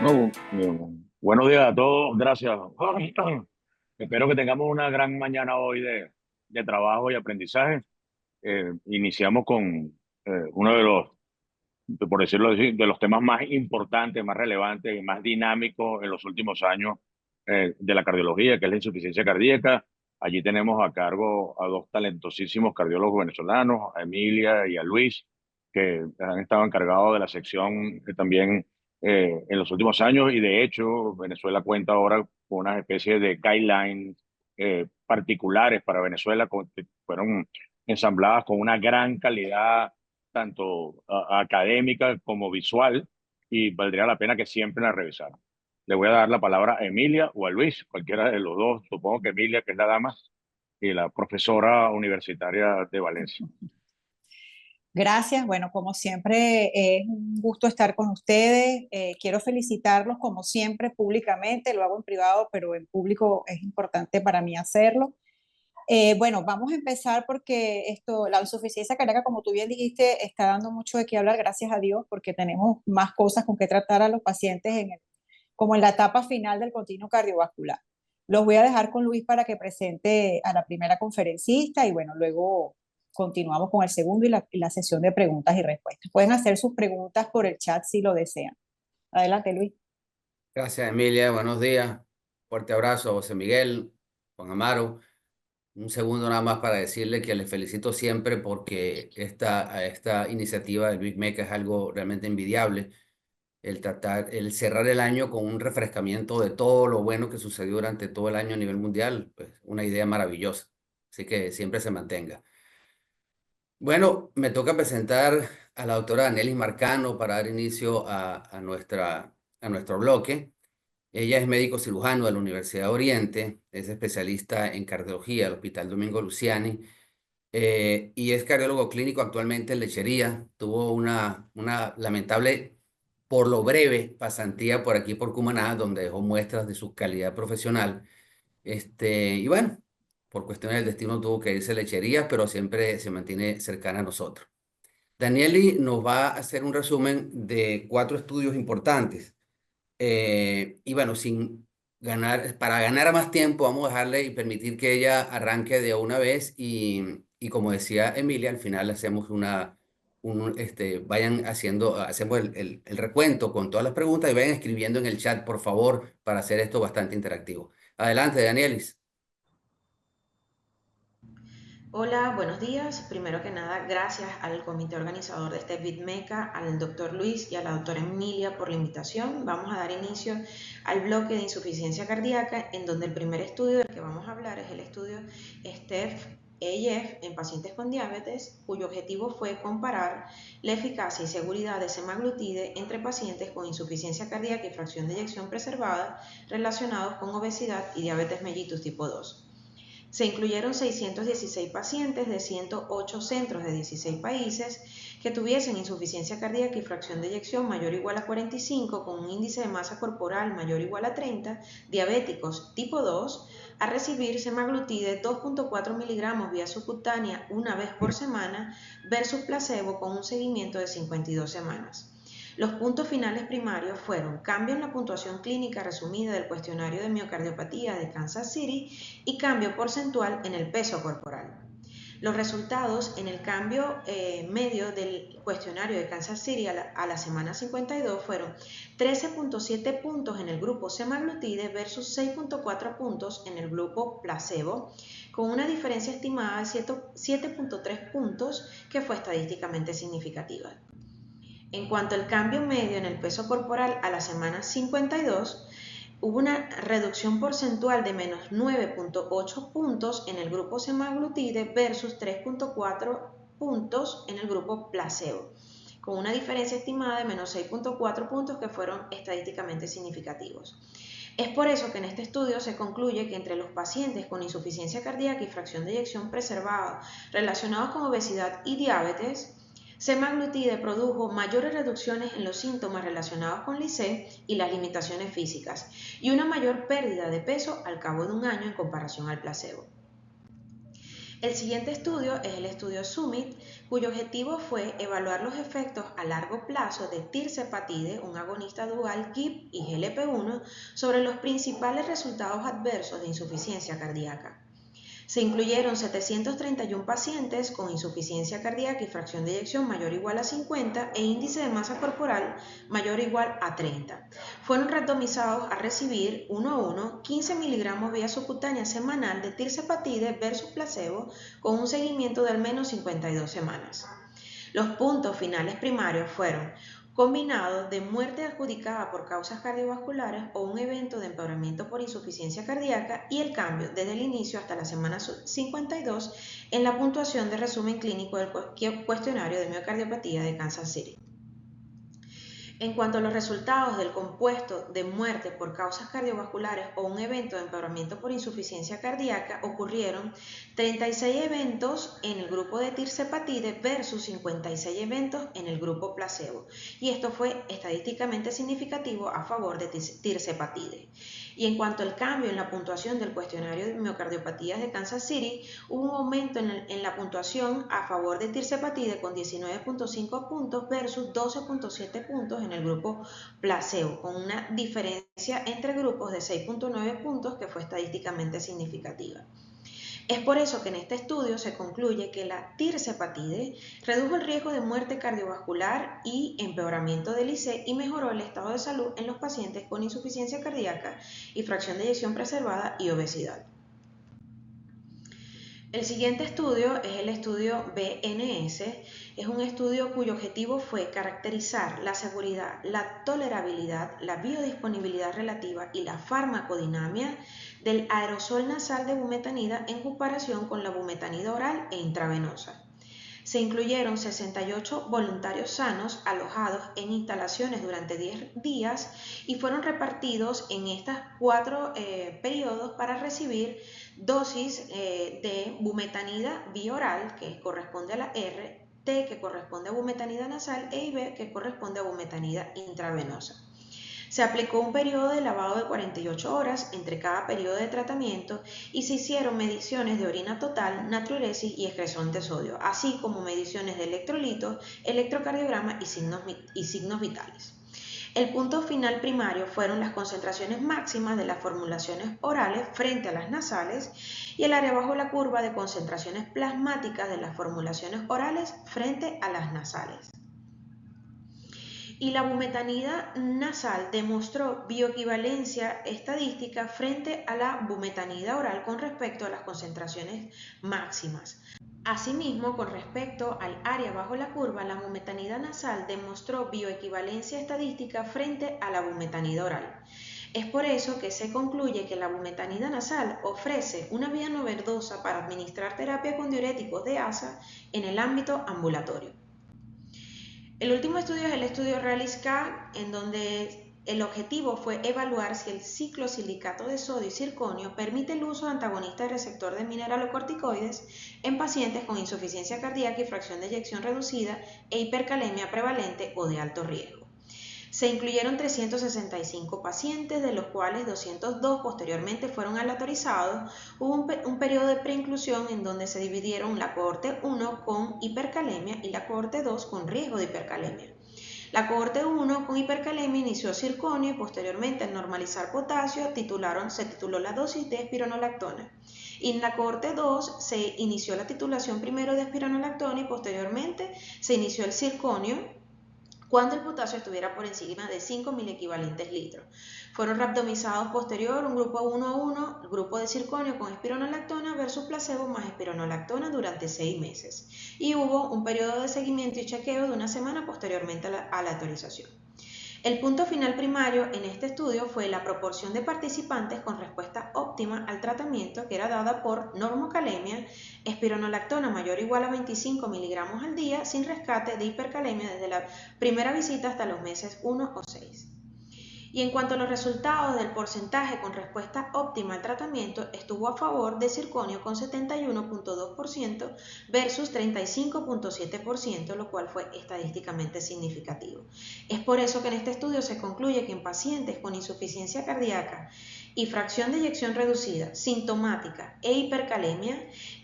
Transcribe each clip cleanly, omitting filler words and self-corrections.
No, buenos días a todos, gracias. Espero que tengamos una gran mañana hoy de trabajo y aprendizaje. Iniciamos con uno de los, por decirlo así, de los temas más importantes, más relevantes y más dinámicos en los últimos años de la cardiología, que es la insuficiencia cardíaca. Allí tenemos a cargo a dos talentosísimos cardiólogos venezolanos, a Emilia y a Luis, que han estado encargados de la sección también en los últimos años. Y de hecho, Venezuela cuenta ahora con una especie de guidelines particulares para Venezuela, que fueron ensambladas con una gran calidad tanto académica como visual, y valdría la pena que siempre la revisaran. Le voy a dar la palabra a Emilia o a Luis, cualquiera de los dos. Supongo que Emilia, que es la dama, y la profesora universitaria de Valencia. Gracias. Bueno, como siempre, es un gusto estar con ustedes. Quiero felicitarlos como siempre públicamente. Lo hago en privado, pero en público es importante para mí hacerlo. Bueno, vamos a empezar porque la insuficiencia cardíaca, como tú bien dijiste, está dando mucho de qué hablar, gracias a Dios, porque tenemos más cosas con que tratar a los pacientes como en la etapa final del continuo cardiovascular. Los voy a dejar con Luis para que presente a la primera conferencista y bueno, luego continuamos con el segundo y la sesión de preguntas y respuestas. Pueden hacer sus preguntas por el chat si lo desean. Adelante, Luis. Gracias, Emilia. Buenos días. Fuerte abrazo a José Miguel, Juan Amaro. Un segundo nada más para decirle que les felicito siempre porque esta iniciativa de Luis Meca es algo realmente envidiable. El cerrar el año con un refrescamiento de todo lo bueno que sucedió durante todo el año a nivel mundial, pues una idea maravillosa. Así que siempre se mantenga. Bueno, me toca presentar a la doctora Danielis Marcano para dar inicio a nuestro bloque. Ella es médico cirujano de la Universidad de Oriente, es especialista en cardiología del Hospital Domingo Luciani y es cardiólogo clínico actualmente en Lechería. Tuvo una lamentable, por lo breve, pasantía por aquí por Cumaná, donde dejó muestras de su calidad profesional. Y bueno, por cuestiones del destino tuvo que irse a Lechería, pero siempre se mantiene cercana a nosotros. Danieli nos va a hacer un resumen de 4 estudios importantes. Y bueno, para ganar más tiempo, vamos a dejarle y permitir que ella arranque de una vez y como decía Emilia, al final hacemos vayan hacemos el recuento con todas las preguntas y vayan escribiendo en el chat, por favor, para hacer esto bastante interactivo. Adelante, Danielis. Hola, buenos días. Primero que nada, gracias al comité organizador de este VidMeca, al doctor Luis y a la doctora Emilia por la invitación. Vamos a dar inicio al bloque de insuficiencia cardíaca, en donde el primer estudio del que vamos a hablar es el estudio STEP-EIF en pacientes con diabetes, cuyo objetivo fue comparar la eficacia y seguridad de semaglutide entre pacientes con insuficiencia cardíaca y fracción de eyección preservada relacionados con obesidad y diabetes mellitus tipo 2. Se incluyeron 616 pacientes de 108 centros de 16 países que tuviesen insuficiencia cardíaca y fracción de eyección mayor o igual a 45 con un índice de masa corporal mayor o igual a 30, diabéticos tipo 2, a recibir semaglutide 2.4 miligramos vía subcutánea una vez por semana versus placebo con un seguimiento de 52 semanas. Los puntos finales primarios fueron cambio en la puntuación clínica resumida del cuestionario de miocardiopatía de Kansas City y cambio porcentual en el peso corporal. Los resultados en el cambio medio del cuestionario de Kansas City a la semana 52 fueron 13.7 puntos en el grupo semaglutide versus 6.4 puntos en el grupo placebo, con una diferencia estimada de 7.3 puntos que fue estadísticamente significativa. En cuanto al cambio medio en el peso corporal a la semana 52, hubo una reducción porcentual de menos 9.8 puntos en el grupo semaglutide versus 3.4 puntos en el grupo placebo, con una diferencia estimada de menos 6.4 puntos que fueron estadísticamente significativos. Es por eso que en este estudio se concluye que entre los pacientes con insuficiencia cardíaca y fracción de eyección preservada relacionados con obesidad y diabetes, semaglutide produjo mayores reducciones en los síntomas relacionados con la IC y las limitaciones físicas y una mayor pérdida de peso al cabo de un año en comparación al placebo. El siguiente estudio es el estudio SUMMIT, cuyo objetivo fue evaluar los efectos a largo plazo de tirzepatide, un agonista dual GIP y GLP-1, sobre los principales resultados adversos de insuficiencia cardíaca. Se incluyeron 731 pacientes con insuficiencia cardíaca y fracción de eyección mayor o igual a 50 e índice de masa corporal mayor o igual a 30. Fueron randomizados a recibir 1 a 1 15 miligramos vía subcutánea semanal de tirzepatide versus placebo con un seguimiento de al menos 52 semanas. Los puntos finales primarios fueron combinado de muerte adjudicada por causas cardiovasculares o un evento de empeoramiento por insuficiencia cardíaca y el cambio desde el inicio hasta la semana 52 en la puntuación de resumen clínico del cuestionario de miocardiopatía de Kansas City. En cuanto a los resultados del compuesto de muerte por causas cardiovasculares o un evento de empeoramiento por insuficiencia cardíaca, ocurrieron 36 eventos en el grupo de tirzepatide versus 56 eventos en el grupo placebo, y esto fue estadísticamente significativo a favor de tirzepatide. Y en cuanto al cambio en la puntuación del cuestionario de miocardiopatías de Kansas City, hubo un aumento en la puntuación a favor de tirzepatide con 19.5 puntos versus 12.7 puntos en el grupo placebo, con una diferencia entre grupos de 6.9 puntos que fue estadísticamente significativa. Es por eso que en este estudio se concluye que la tirzepatide redujo el riesgo de muerte cardiovascular y empeoramiento del IC y mejoró el estado de salud en los pacientes con insuficiencia cardíaca y fracción de eyección preservada y obesidad. El siguiente estudio es el estudio BNS. Es un estudio cuyo objetivo fue caracterizar la seguridad, la tolerabilidad, la biodisponibilidad relativa y la farmacodinamia del aerosol nasal de bumetanida en comparación con la bumetanida oral e intravenosa. Se incluyeron 68 voluntarios sanos alojados en instalaciones durante 10 días y fueron repartidos en estos 4 periodos para recibir dosis de bumetanida bioral, que corresponde a la R, T, que corresponde a bumetanida nasal, e IV, que corresponde a bumetanida intravenosa. Se aplicó un periodo de lavado de 48 horas entre cada periodo de tratamiento y se hicieron mediciones de orina total, natriuresis y excreción de sodio, así como mediciones de electrolitos, electrocardiograma y signos vitales. El punto final primario fueron las concentraciones máximas de las formulaciones orales frente a las nasales y el área bajo la curva de concentraciones plasmáticas de las formulaciones orales frente a las nasales. Y la bumetanida nasal demostró bioequivalencia estadística frente a la bumetanida oral con respecto a las concentraciones máximas. Asimismo, con respecto al área bajo la curva, la bumetanida nasal demostró bioequivalencia estadística frente a la bumetanida oral. Es por eso que se concluye que la bumetanida nasal ofrece una vía no verdosa para administrar terapia con diuréticos de ASA en el ámbito ambulatorio. El último estudio es el estudio RALIS-K, en donde el objetivo fue evaluar si el ciclosilicato de sodio y circonio permite el uso de antagonistas de receptor de mineralocorticoides en pacientes con insuficiencia cardíaca y fracción de eyección reducida e hipercalemia prevalente o de alto riesgo. Se incluyeron 365 pacientes, de los cuales 202 posteriormente fueron aleatorizados. Hubo un periodo de preinclusión en donde se dividieron la cohorte 1 con hipercalemia y la cohorte 2 con riesgo de hipercalemia. La cohorte 1 con hipercalemia inició circonio y posteriormente al normalizar potasio se tituló la dosis de espironolactona. Y en la cohorte 2 se inició la titulación primero de espironolactona y posteriormente se inició el circonio cuando el potasio estuviera por encima de 5.000 equivalentes litros. Fueron randomizados posterior un grupo 1 a 1, el grupo de circonio con espironolactona versus placebo más espironolactona durante 6 meses. Y hubo un periodo de seguimiento y chequeo de una semana posteriormente a la aleatorización. El punto final primario en este estudio fue la proporción de participantes con respuesta óptima al tratamiento, que era dada por normocalemia, espironolactona mayor o igual a 25 miligramos al día, sin rescate de hipercalemia desde la primera visita hasta los meses 1 o 6. Y en cuanto a los resultados del porcentaje con respuesta óptima al tratamiento, estuvo a favor de circonio con 71.2% versus 35.7%, lo cual fue estadísticamente significativo. Es por eso que en este estudio se concluye que en pacientes con insuficiencia cardíaca y fracción de eyección reducida, sintomática e hipercalemia,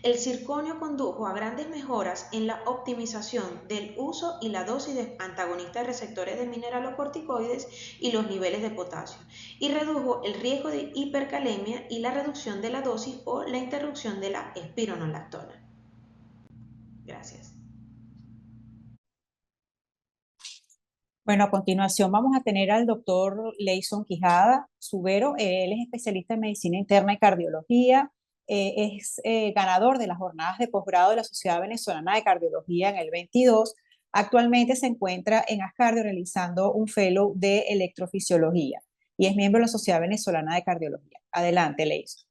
el circonio condujo a grandes mejoras en la optimización del uso y la dosis de antagonistas de receptores de mineralocorticoides y los niveles de potasio, y redujo el riesgo de hipercalemia y la reducción de la dosis o la interrupción de la espironolactona. Gracias. Bueno, a continuación vamos a tener al doctor Leison Quijada Subero. Él es especialista en medicina interna y cardiología. Es ganador de las jornadas de posgrado de la Sociedad Venezolana de Cardiología en el 22. Actualmente se encuentra en Ascardio realizando un fellow de electrofisiología y es miembro de la Sociedad Venezolana de Cardiología. Adelante, Leison.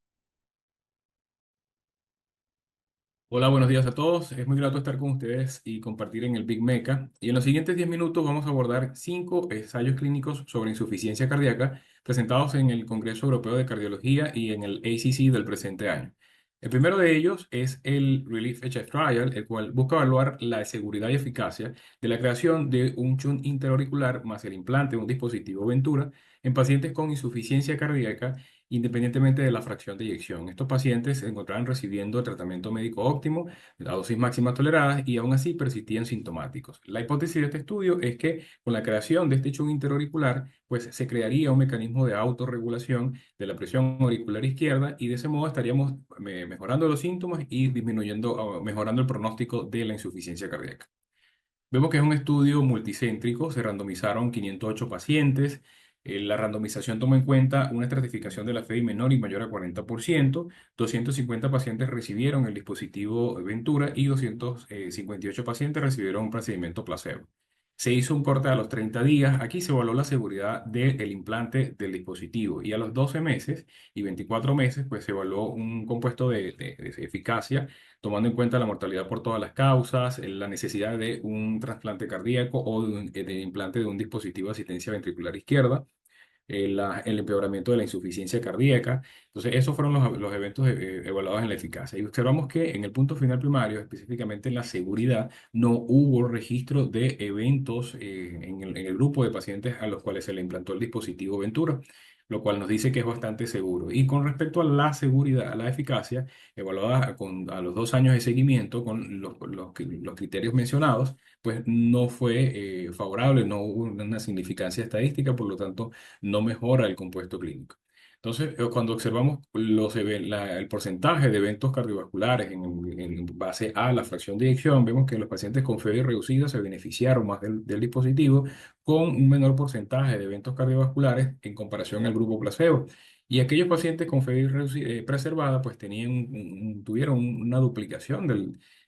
Hola, buenos días a todos. Es muy grato estar con ustedes y compartir en el Big Meca. Y en los siguientes 10 minutos vamos a abordar 5 ensayos clínicos sobre insuficiencia cardíaca presentados en el Congreso Europeo de Cardiología y en el ACC del presente año. El primero de ellos es el RELIEF-HF Trial, el cual busca evaluar la seguridad y eficacia de la creación de un shunt interauricular más el implante de un dispositivo Ventura en pacientes con insuficiencia cardíaca independientemente de la fracción de eyección. Estos pacientes se encontraban recibiendo tratamiento médico óptimo, la dosis máxima tolerada y aún así persistían sintomáticos. La hipótesis de este estudio es que con la creación de este shunt interauricular, pues se crearía un mecanismo de autorregulación de la presión auricular izquierda y de ese modo estaríamos mejorando los síntomas y disminuyendo, mejorando el pronóstico de la insuficiencia cardíaca. Vemos que es un estudio multicéntrico, se randomizaron 508 pacientes. La randomización toma en cuenta una estratificación de la FEI menor y mayor a 40%. 250 pacientes recibieron el dispositivo Ventura y 258 pacientes recibieron un procedimiento placebo. Se hizo un corte a los 30 días. Aquí se evaluó la seguridad del implante del dispositivo y a los 12 meses y 24 meses pues se evaluó un compuesto de eficacia tomando en cuenta la mortalidad por todas las causas, la necesidad de un trasplante cardíaco o de implante de un dispositivo de asistencia ventricular izquierda, el empeoramiento de la insuficiencia cardíaca. Entonces, esos fueron los eventos evaluados en la eficacia. Y observamos que en el punto final primario, específicamente en la seguridad, no hubo registro de eventos en el grupo de pacientes a los cuales se le implantó el dispositivo Ventura, lo cual nos dice que es bastante seguro. Y con respecto a la seguridad, a la eficacia, evaluada a los 2 años de seguimiento con los criterios mencionados, pues no fue favorable, no hubo una significancia estadística, por lo tanto, no mejora el compuesto clínico. Entonces, cuando observamos el porcentaje de eventos cardiovasculares en base a la fracción de eyección, vemos que los pacientes con FEV reducida se beneficiaron más del dispositivo con un menor porcentaje de eventos cardiovasculares en comparación al grupo placebo. Y aquellos pacientes con FEV preservada, pues tuvieron una duplicación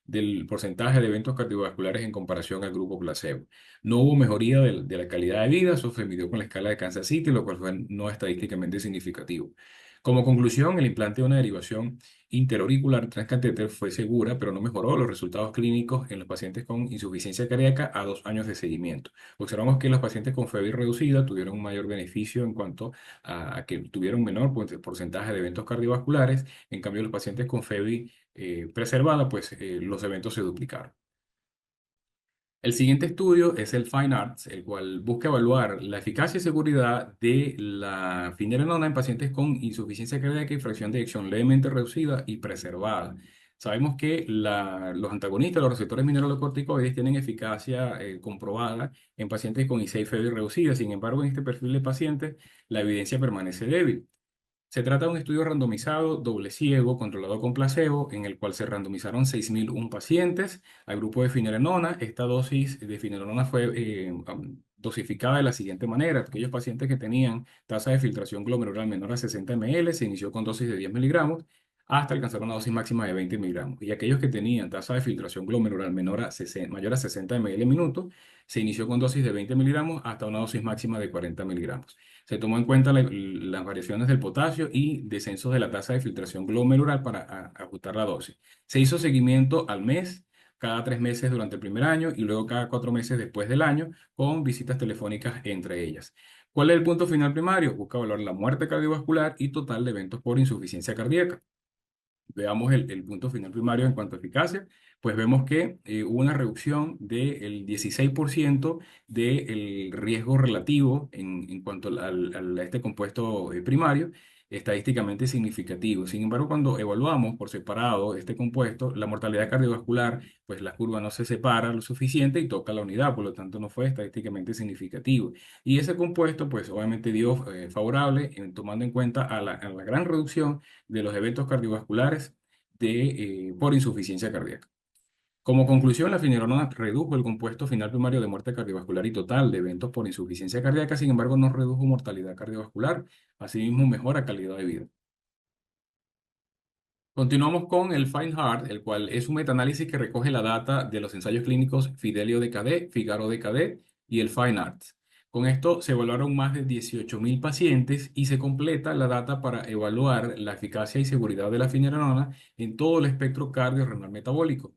del porcentaje de eventos cardiovasculares en comparación al grupo placebo. No hubo mejoría de la calidad de vida, eso se midió con la escala de Kansas City, lo cual fue no estadísticamente significativo. Como conclusión, el implante de una derivación interauricular transcatéter fue segura, pero no mejoró los resultados clínicos en los pacientes con insuficiencia cardíaca a 2 años de seguimiento. Observamos que los pacientes con FEV reducida tuvieron un mayor beneficio en cuanto a que tuvieron un menor porcentaje de eventos cardiovasculares, en cambio los pacientes con FEV preservada, pues los eventos se duplicaron. El siguiente estudio es el Fine Arts, el cual busca evaluar la eficacia y seguridad de la finerenona en pacientes con insuficiencia cardíaca y fracción de eyección levemente reducida y preservada. Sabemos que los antagonistas, los receptores mineralocorticoides, tienen eficacia comprobada en pacientes con IC y FEV reducida. Sin embargo, en este perfil de pacientes, la evidencia permanece débil. Se trata de un estudio randomizado, doble ciego, controlado con placebo, en el cual se randomizaron 6.001 pacientes al grupo de finerenona. Esta dosis de finerenona fue dosificada de la siguiente manera. Aquellos pacientes que tenían tasa de filtración glomerular menor a 60 ml se inició con dosis de 10 miligramos hasta alcanzar una dosis máxima de 20 miligramos. Y aquellos que tenían tasa de filtración glomerular mayor a 60 ml minutos se inició con dosis de 20 miligramos hasta una dosis máxima de 40 miligramos. Se tomó en cuenta las variaciones del potasio y descensos de la tasa de filtración glomerular para ajustar la dosis. Se hizo seguimiento al mes, cada 3 meses durante el primer año y luego cada 4 meses después del año, con visitas telefónicas entre ellas. ¿Cuál es el punto final primario? Busca evaluar la muerte cardiovascular y total de eventos por insuficiencia cardíaca. Veamos el punto final primario en cuanto a eficacia, pues vemos que hubo una reducción del 16% del riesgo relativo en cuanto a este compuesto primario estadísticamente significativo. Sin embargo, cuando evaluamos por separado este compuesto, la mortalidad cardiovascular, pues la curva no se separa lo suficiente y toca la unidad, por lo tanto no fue estadísticamente significativo. Y ese compuesto, pues obviamente dio favorable, tomando en cuenta a la gran reducción de los eventos cardiovasculares por insuficiencia cardíaca. Como conclusión, la finerenona redujo el compuesto final primario de muerte cardiovascular y total de eventos por insuficiencia cardíaca, sin embargo, no redujo mortalidad cardiovascular, asimismo mejora calidad de vida. Continuamos con el FINE-HEART, el cual es un metaanálisis que recoge la data de los ensayos clínicos Fidelio-DKD, Figaro-DKD y el FINE-HEART. Con esto se evaluaron más de 18.000 pacientes y se completa la data para evaluar la eficacia y seguridad de la finerenona en todo el espectro cardiorrenal metabólico.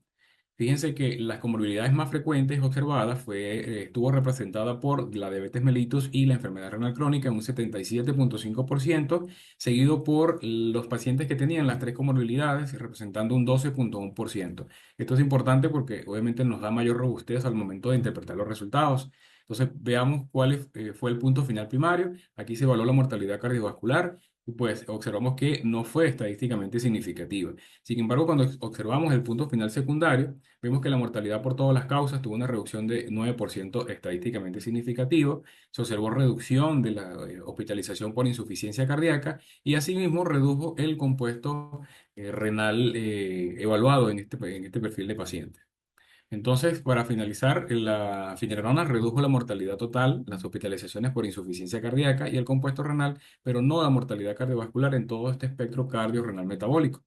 Fíjense que las comorbilidades más frecuentes observadas estuvo representada por la diabetes mellitus y la enfermedad renal crónica en un 77.5%, seguido por los pacientes que tenían las tres comorbilidades, representando un 12.1%. Esto es importante porque obviamente nos da mayor robustez al momento de interpretar los resultados. Entonces, veamos fue el punto final primario. Aquí se evaluó la mortalidad cardiovascular y pues observamos que no fue estadísticamente significativa. Sin embargo, cuando observamos el punto final secundario, vemos que la mortalidad por todas las causas tuvo una reducción de 9% estadísticamente significativo. Se observó reducción de la hospitalización por insuficiencia cardíaca y asimismo redujo el compuesto renal evaluado en este perfil de paciente. Entonces, para finalizar, la finerenona redujo la mortalidad total, las hospitalizaciones por insuficiencia cardíaca y el compuesto renal, pero no la mortalidad cardiovascular en todo este espectro cardiorrenal metabólico.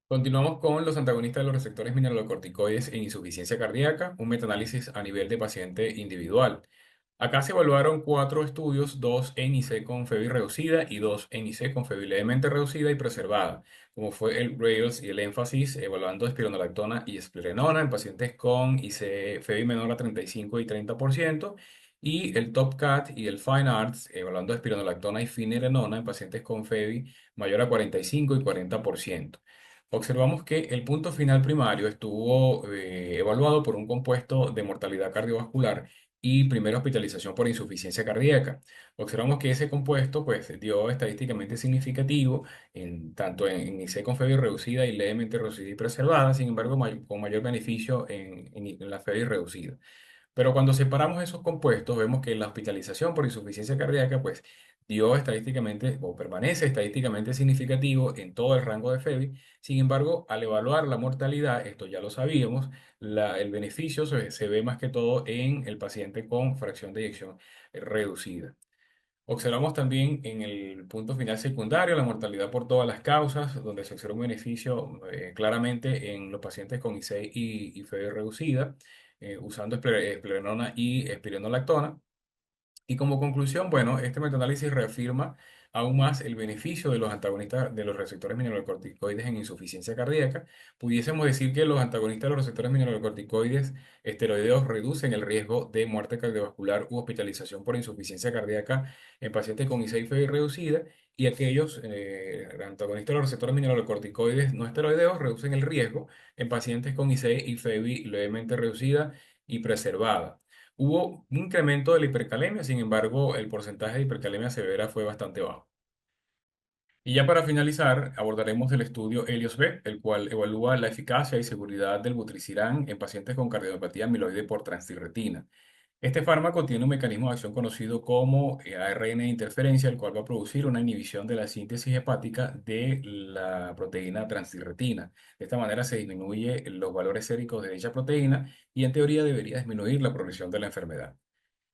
Continuamos con los antagonistas de los receptores mineralocorticoides en insuficiencia cardíaca, un metaanálisis a nivel de paciente individual. Acá se evaluaron 4 estudios, 2 en IC con FEBI reducida y 2 en IC con FEBI levemente reducida y preservada, como fue el RAILS y el énfasis evaluando espironolactona y esplenona en pacientes con IC FEBI menor a 35 y 30%, y el TOPCAT y el FINE-ARTS evaluando espironolactona y finerenona en pacientes con FEBI mayor a 45 y 40%. Observamos que el punto final primario estuvo evaluado por un compuesto de mortalidad cardiovascular y primera hospitalización por insuficiencia cardíaca. Observamos que ese compuesto pues, dio estadísticamente significativo tanto en IC con FEBI reducida y levemente reducida y preservada, sin embargo con mayor beneficio en la FEBI reducida. Pero cuando separamos esos compuestos, vemos que la hospitalización por insuficiencia cardíaca, pues dio estadísticamente o permanece estadísticamente significativo en todo el rango de FEBI. Sin embargo, al evaluar la mortalidad, esto ya lo sabíamos, el beneficio se ve más que todo en el paciente con fracción de eyección reducida. Observamos también en el punto final secundario la mortalidad por todas las causas, donde se observa un beneficio claramente en los pacientes con IC y FEBI reducida, usando esplenona y espironolactona. Y como conclusión, bueno, este metaanálisis reafirma aún más el beneficio de los antagonistas de los receptores mineralocorticoides en insuficiencia cardíaca. Pudiésemos decir que los antagonistas de los receptores mineralocorticoides esteroideos reducen el riesgo de muerte cardiovascular u hospitalización por insuficiencia cardíaca en pacientes con IC-FEBI reducida, y aquellos antagonistas de los receptores mineralocorticoides no esteroideos reducen el riesgo en pacientes con IC y FEBI levemente reducida y preservada. Hubo un incremento de la hipercalemia, sin embargo, el porcentaje de hipercalemia severa fue bastante bajo. Y ya para finalizar, abordaremos el estudio Helios-B, el cual evalúa la eficacia y seguridad del vutrisiran en pacientes con cardiopatía amiloide por transtirretina. Este fármaco tiene un mecanismo de acción conocido como ARN de interferencia, el cual va a producir una inhibición de la síntesis hepática de la proteína transtirretina. De esta manera se disminuye los valores séricos de dicha proteína y en teoría debería disminuir la progresión de la enfermedad.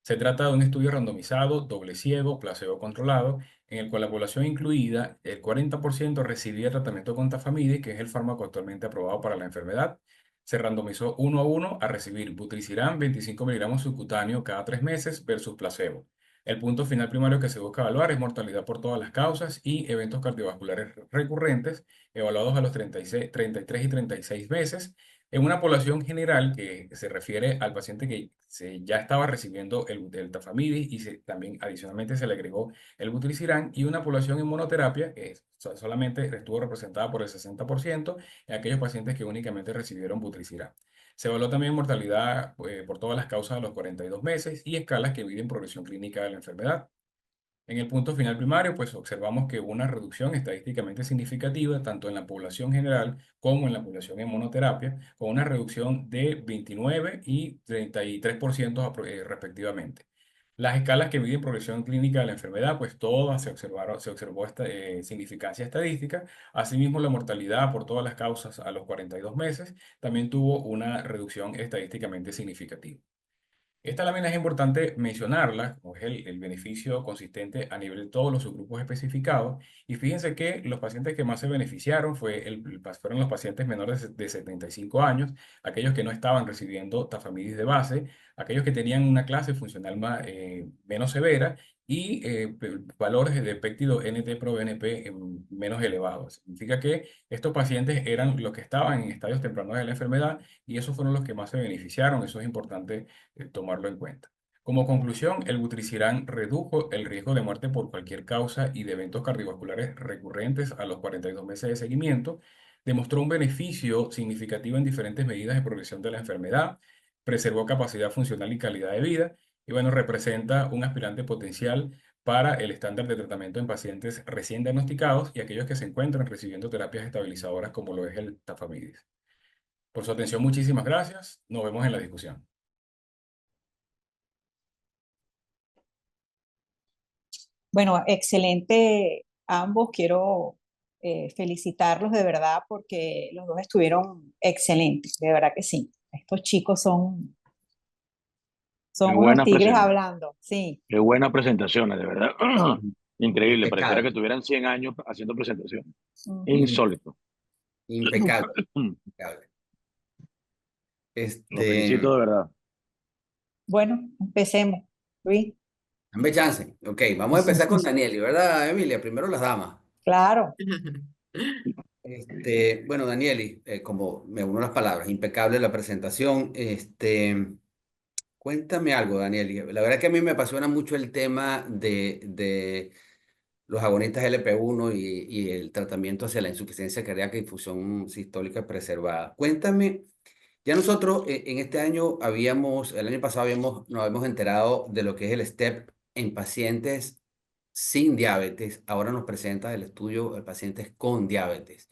Se trata de un estudio randomizado, doble ciego, placebo controlado, en el cual la población incluida, el 40% recibía tratamiento con tafamidis, que es el fármaco actualmente aprobado para la enfermedad. Se randomizó 1 a 1 a recibir vutrisiran 25 miligramos subcutáneo cada 3 meses versus placebo. El punto final primario que se busca evaluar es mortalidad por todas las causas y eventos cardiovasculares recurrentes, evaluados a los 36, 33 y 36 meses, en una población general que se refiere al paciente que ya estaba recibiendo el tafamidis y también adicionalmente se le agregó el vutrisiran, y una población en monoterapia que solamente estuvo representada por el 60% en aquellos pacientes que únicamente recibieron vutrisiran. Se evaluó también mortalidad por todas las causas a los 42 meses y escalas que miden progresión clínica de la enfermedad. En el punto final primario, pues observamos que hubo una reducción estadísticamente significativa tanto en la población general como en la población en monoterapia, con una reducción de 29 y 33% respectivamente. Las escalas que miden progresión clínica de la enfermedad, pues todas se observó esta significancia estadística. Asimismo, la mortalidad por todas las causas a los 42 meses también tuvo una reducción estadísticamente significativa. Esta lámina es importante mencionarla, como es el beneficio consistente a nivel de todos los subgrupos especificados. Y fíjense que los pacientes que más se beneficiaron fueron los pacientes menores de 75 años, aquellos que no estaban recibiendo tafamidis de base, aquellos que tenían una clase funcional menos severa y valores de péptido NT-proBNP menos elevados. Significa que estos pacientes eran los que estaban en estadios tempranos de la enfermedad y esos fueron los que más se beneficiaron. Eso es importante tomarlo en cuenta. Como conclusión, el vutrisiran redujo el riesgo de muerte por cualquier causa y de eventos cardiovasculares recurrentes a los 42 meses de seguimiento, demostró un beneficio significativo en diferentes medidas de progresión de la enfermedad, preservó capacidad funcional y calidad de vida, y bueno, representa un aspirante potencial para el estándar de tratamiento en pacientes recién diagnosticados y aquellos que se encuentran recibiendo terapias estabilizadoras como lo es el tafamidis. Por su atención, muchísimas gracias. Nos vemos en la discusión. Bueno, excelente ambos. Quiero felicitarlos de verdad porque los dos estuvieron excelentes, de verdad que sí. Estos chicos Qué son unos buena tigres presentación. hablando, sí. Qué buenas presentaciones, de verdad. Increíble, pareciera que Impecable, tuvieran 100 años haciendo presentaciones. Ujú. im- Insólito. impecable, impecable. Los felicito de verdad. Bueno, empecemos, Luis. Dame chance. Ok, vamos a empezar con Danieli, ¿verdad, Emilia? Primero las damas. Claro. Bueno, Danieli, como me uno las palabras, impecable la presentación. Cuéntame algo, Danieli. La verdad que a mí me apasiona mucho el tema de los agonistas LP1 y el tratamiento hacia la insuficiencia cardíaca y función sistólica preservada. Cuéntame, ya nosotros en este año el año pasado nos habíamos enterado de lo que es el STEP en pacientes sin diabetes. Ahora nos presenta el estudio de pacientes con diabetes.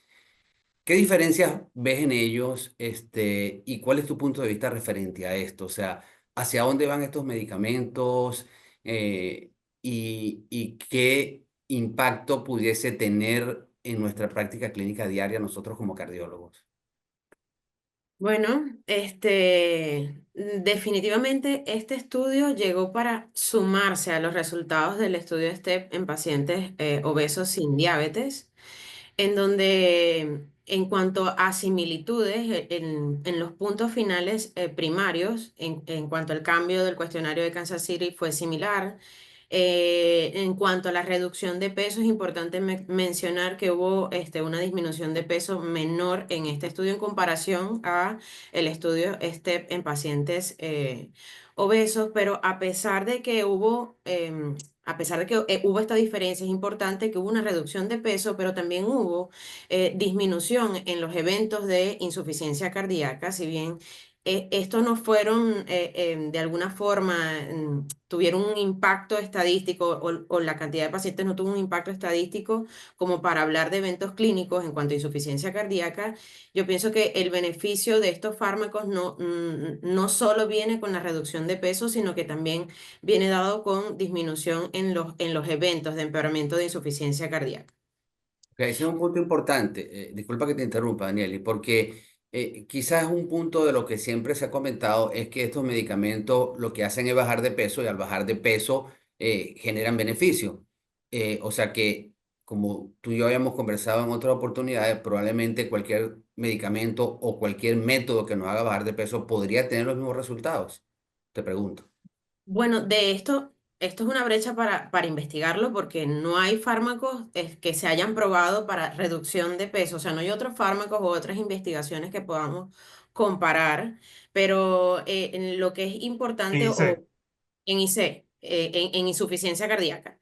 ¿Qué diferencias ves en ellos, y cuál es tu punto de vista referente a esto? O sea, ¿hacia dónde van estos medicamentos, y qué impacto pudiese tener en nuestra práctica clínica diaria nosotros como cardiólogos? Bueno, definitivamente este estudio llegó para sumarse a los resultados del estudio STEP en pacientes obesos sin diabetes, en donde en cuanto a similitudes en los puntos finales primarios, en cuanto al cambio del cuestionario de Kansas City fue similar. En cuanto a la reducción de peso, es importante mencionar que hubo una disminución de peso menor en este estudio en comparación a el estudio STEP en pacientes obesos, pero a pesar de que hubo esta diferencia, es importante que hubo una reducción de peso, pero también hubo disminución en los eventos de insuficiencia cardíaca, si bien estos no fueron de alguna forma, tuvieron un impacto estadístico o la cantidad de pacientes no tuvo un impacto estadístico como para hablar de eventos clínicos en cuanto a insuficiencia cardíaca. Yo pienso que el beneficio de estos fármacos no solo viene con la reducción de peso, sino que también viene dado con disminución en los eventos de empeoramiento de insuficiencia cardíaca. Ok, ese es un punto importante. Disculpa que te interrumpa, Danieli, porque quizás un punto de lo que siempre se ha comentado es que estos medicamentos lo que hacen es bajar de peso y al bajar de peso generan beneficio. O sea que, como tú y yo habíamos conversado en otras oportunidades, probablemente cualquier medicamento o cualquier método que nos haga bajar de peso podría tener los mismos resultados. Te pregunto. Bueno, esto es una brecha para investigarlo porque no hay fármacos que se hayan probado para reducción de peso. O sea, no hay otros fármacos o otras investigaciones que podamos comparar, pero en lo que es importante Y o C. en IC, en insuficiencia cardíaca.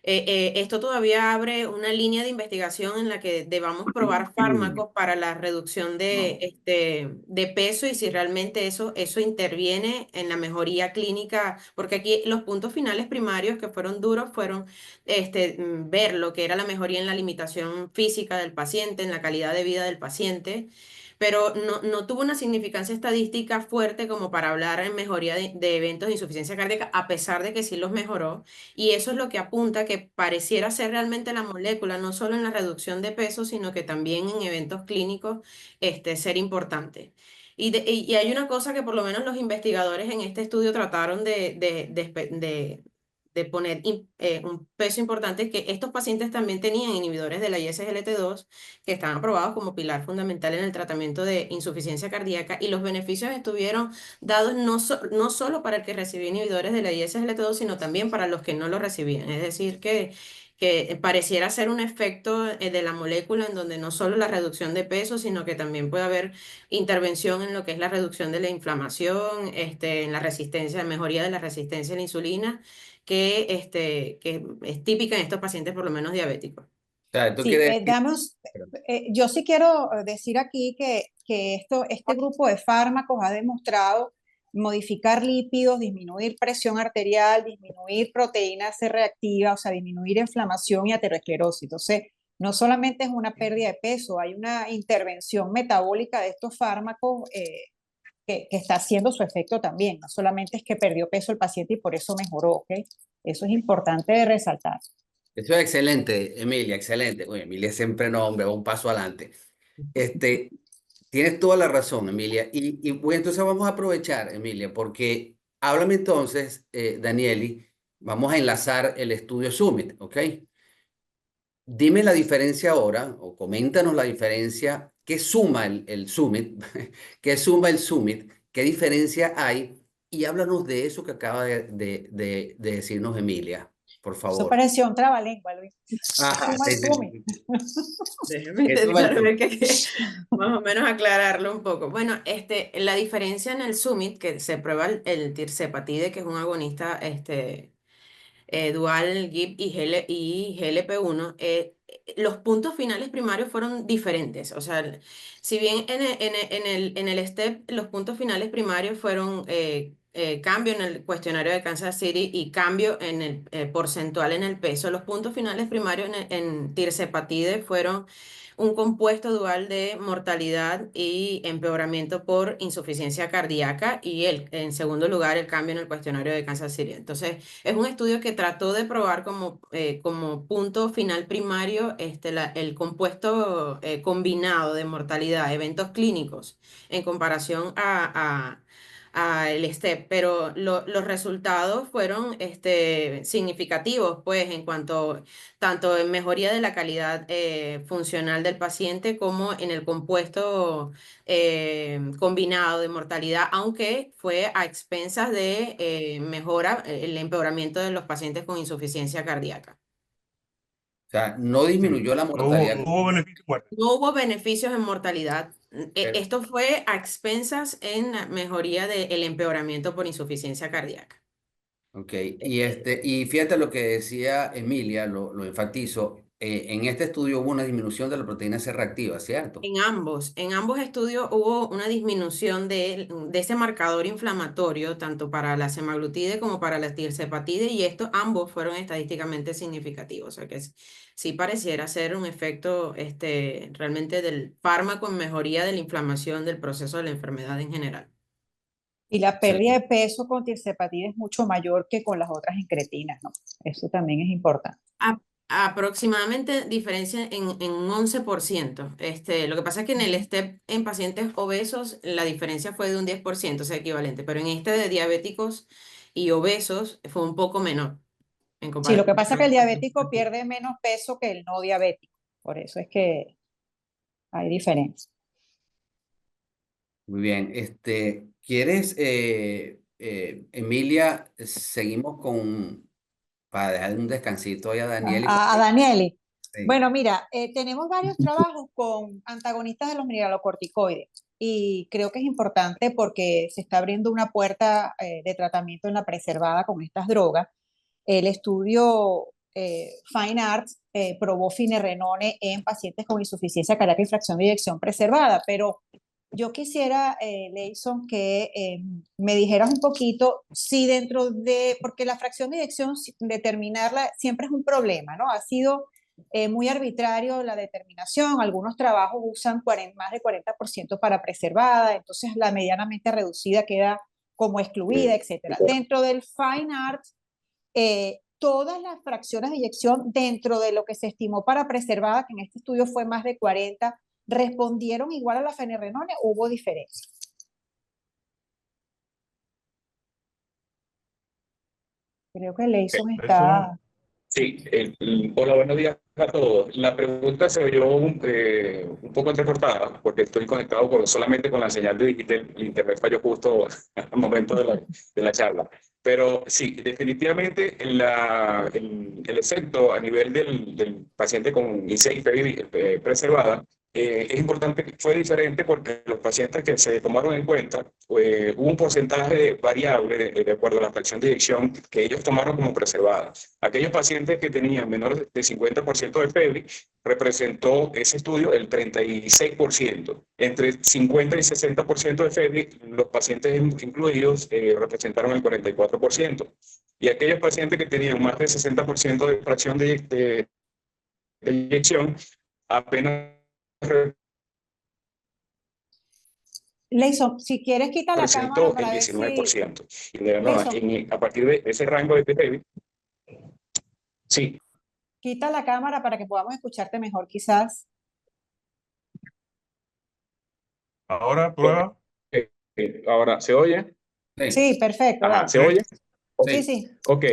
Esto todavía abre una línea de investigación en la que debamos probar fármacos para la reducción de peso y si realmente eso interviene en la mejoría clínica, porque aquí los puntos finales primarios que fueron duros fueron ver lo que era la mejoría en la limitación física del paciente, en la calidad de vida del paciente, pero no tuvo una significancia estadística fuerte como para hablar en mejoría de eventos de insuficiencia cardíaca, a pesar de que sí los mejoró. Y eso es lo que apunta que pareciera ser realmente la molécula, no solo en la reducción de peso, sino que también en eventos clínicos, ser importante. Y hay una cosa que por lo menos los investigadores en este estudio trataron de poner un peso importante, que estos pacientes también tenían inhibidores de la ISGLT2 que están aprobados como pilar fundamental en el tratamiento de insuficiencia cardíaca, y los beneficios estuvieron dados no solo para el que recibía inhibidores de la ISGLT2, sino también para los que no lo recibían. Es decir, que pareciera ser un efecto de la molécula en donde no solo la reducción de peso, sino que también puede haber intervención en lo que es la reducción de la inflamación, en la resistencia, mejoría de la resistencia a la insulina, que es típica en estos pacientes, por lo menos diabéticos. O sea, tú Sí, quieres decir, yo sí quiero decir aquí que este grupo de fármacos ha demostrado modificar lípidos, disminuir presión arterial, disminuir proteína C reactiva, o sea, disminuir inflamación y aterosclerosis. Entonces, no solamente es una pérdida de peso, hay una intervención metabólica de estos fármacos que está haciendo su efecto también. No solamente es que perdió peso el paciente y por eso mejoró, ¿ok? Eso es importante de resaltar. eso es excelente, Emilia, excelente. Oye, Emilia siempre nos va un paso adelante. Este, Tienes toda la razón, Emilia. Pues, entonces vamos a aprovechar, Emilia, porque háblame entonces, Danieli, vamos a enlazar el estudio Summit, ¿ok? Dime la diferencia ahora, o coméntanos la diferencia, qué suma el Summit, qué suma el Summit, qué diferencia hay, y háblanos de eso que acaba de decirnos Emilia, por Eso favor. pareció un trabalengua, Luis. Ajá, Suma el sí, Summit. sí. Déjeme ¿Qué suma el intentar ver Summit? más o menos aclararlo un poco. Bueno, la diferencia en el Summit, que se prueba el tirzepatide, que es un agonista dual GIP y GLP-1, los puntos finales primarios fueron diferentes. O sea, si bien en el STEP los puntos finales primarios fueron cambio en el cuestionario de Kansas City y cambio en el porcentual en el peso, los puntos finales primarios en tirzepatide fueron un compuesto dual de mortalidad y empeoramiento por insuficiencia cardíaca, y en segundo lugar el cambio en el cuestionario de Kansas City. Entonces, es un estudio que trató de probar como punto final primario el compuesto combinado de mortalidad, eventos clínicos, en comparación a el STEP, pero los resultados fueron significativos, pues, en cuanto tanto en mejoría de la calidad funcional del paciente como en el compuesto combinado de mortalidad, aunque fue a expensas de mejora, el empeoramiento de los pacientes con insuficiencia cardíaca. O sea, no disminuyó la No hubo, mortalidad. no hubo beneficio muerte. No hubo beneficios en mortalidad. Pero, Esto fue a expensas en la mejoría del empeoramiento por insuficiencia cardíaca. ok, y fíjate lo que decía Emilia, lo enfatizo, en este estudio hubo una disminución de la proteína C reactiva, ¿cierto? En ambos estudios hubo una disminución de ese marcador inflamatorio, tanto para la semaglutide como para la tirzepatide, y estos ambos fueron estadísticamente significativos. O sea que sí pareciera ser un efecto realmente del fármaco en mejoría de la inflamación del proceso de la enfermedad en general. Y la pérdida Excelente. de peso con tirzepatide es mucho mayor que con las otras incretinas, ¿no? Eso también es importante. Aproximadamente diferencia en un 11%. Lo que pasa es que en el STEP en pacientes obesos la diferencia fue de un 10%, o sea, equivalente, pero en este de diabéticos y obesos fue un poco menor en Sí, lo que pasa es que el comparación. diabético pierde menos peso que el no diabético. Por eso es que hay diferencia. Muy bien, ¿quieres, Emilia, seguimos para dejar un descansito ahí a Daniel? A Danieli. Sí. Bueno, mira, tenemos varios trabajos con antagonistas de los mineralocorticoides y creo que es importante porque se está abriendo una puerta de tratamiento en la preservada con estas drogas. El estudio Fine Arts probó finerenone en pacientes con insuficiencia cardíaca y fracción de eyección preservada, pero yo quisiera, Leison, que me dijeras un poquito si dentro de, porque la fracción de eyección, determinarla siempre es un problema, ¿no? Ha sido muy arbitrario la determinación, algunos trabajos usan más de 40% para preservada, entonces la medianamente reducida queda como excluida, etcétera. Dentro del Fine Arts, todas las fracciones de eyección dentro de lo que se estimó para preservada, que en este estudio fue más de 40, ¿respondieron igual a la fenirrenone o hubo diferencia? Creo que Leison está... Sí, hola, buenos días a todos. La pregunta se oyó un poco entrecortada porque estoy conectado solamente con la señal de digital. El internet falló justo al momento de la charla. Pero sí, definitivamente el efecto a nivel del paciente con IC preservada es importante, fue diferente porque los pacientes que se tomaron en cuenta, hubo un porcentaje variable de acuerdo a la fracción de eyección que ellos tomaron como preservada. Aquellos pacientes que tenían menor de 50% de FEBRI, representó ese estudio el 36%. Entre 50 y 60% de FEBRI, los pacientes incluidos representaron el 44%. Y aquellos pacientes que tenían más de 60% de fracción de eyección, apenas Leison, si quieres quita la cámara representó para el ver si... 19%. Leison, A partir de ese rango de FEBRI, sí. quita la cámara para que podamos escucharte mejor quizás. Ahora prueba. Ahora, ¿se oye? Sí, perfecto. Ajá, Dale. ¿se oye? Sí, sí. Ok,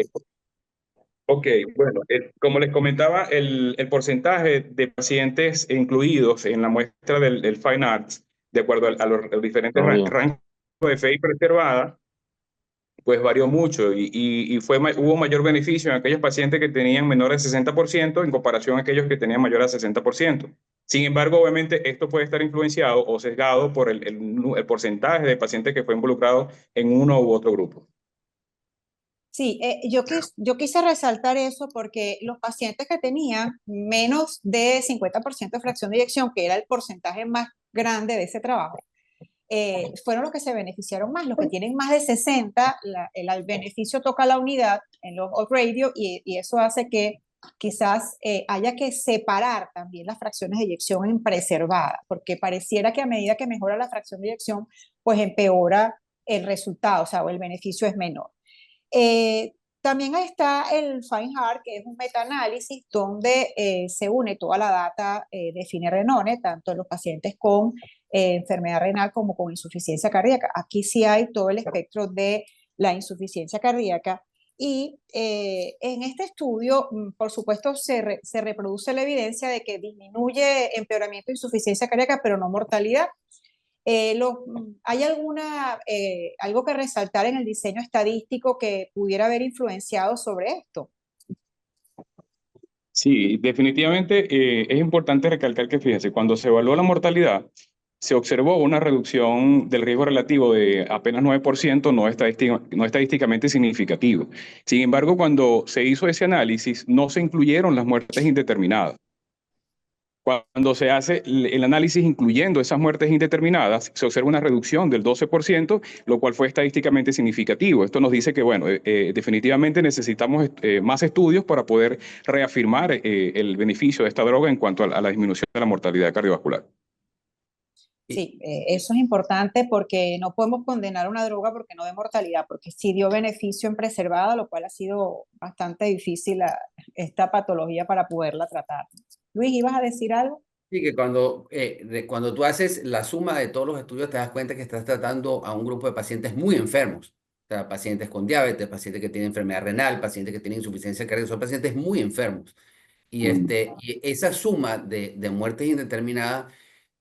ok, bueno, como les comentaba, el porcentaje de pacientes incluidos en la muestra del Fine Arts, de acuerdo a los diferentes rangos de FEI preservada, pues varió mucho y hubo mayor beneficio en aquellos pacientes que tenían menor de 60% en comparación a aquellos que tenían mayor a 60%. Sin embargo, obviamente, esto puede estar influenciado o sesgado por el porcentaje de pacientes que fue involucrado en uno u otro grupo. Sí, yo quise resaltar eso porque los pacientes que tenían menos de 50% de fracción de eyección, que era el porcentaje más grande de ese trabajo, fueron los que se beneficiaron más. Los que tienen más de 60, el beneficio toca la unidad en los radio y eso hace que quizás haya que separar también las fracciones de eyección en preservada, porque pareciera que a medida que mejora la fracción de eyección, pues empeora el resultado, o sea, o el beneficio es menor. También está el Fine Heart, que es un metaanálisis donde se une toda la data de finerenone, tanto en los pacientes con enfermedad renal como con insuficiencia cardíaca. Aquí sí hay todo el espectro de la insuficiencia cardíaca. Y en este estudio, por supuesto, se reproduce la evidencia de que disminuye empeoramiento de insuficiencia cardíaca, pero no mortalidad. ¿Hay algo que resaltar en el diseño estadístico que pudiera haber influenciado sobre esto? Sí, definitivamente es importante recalcar que, fíjense, cuando se evaluó la mortalidad, se observó una reducción del riesgo relativo de apenas 9%, no estadísticamente significativo. Sin embargo, cuando se hizo ese análisis, no se incluyeron las muertes indeterminadas. Cuando se hace el análisis incluyendo esas muertes indeterminadas, se observa una reducción del 12%, lo cual fue estadísticamente significativo. Esto nos dice que, bueno, definitivamente necesitamos más estudios para poder reafirmar el beneficio de esta droga en cuanto a la disminución de la mortalidad cardiovascular. Sí, eso es importante porque no podemos condenar una droga porque no dé mortalidad, porque sí dio beneficio en preservada, lo cual ha sido bastante difícil esta patología para poderla tratar. Luis, ¿ibas a decir algo? Sí, que cuando tú haces la suma de todos los estudios te das cuenta que estás tratando a un grupo de pacientes muy enfermos. O sea, pacientes con diabetes, pacientes que tienen enfermedad renal, pacientes que tienen insuficiencia cardíaca, son pacientes muy enfermos. Y esa suma de muertes indeterminadas,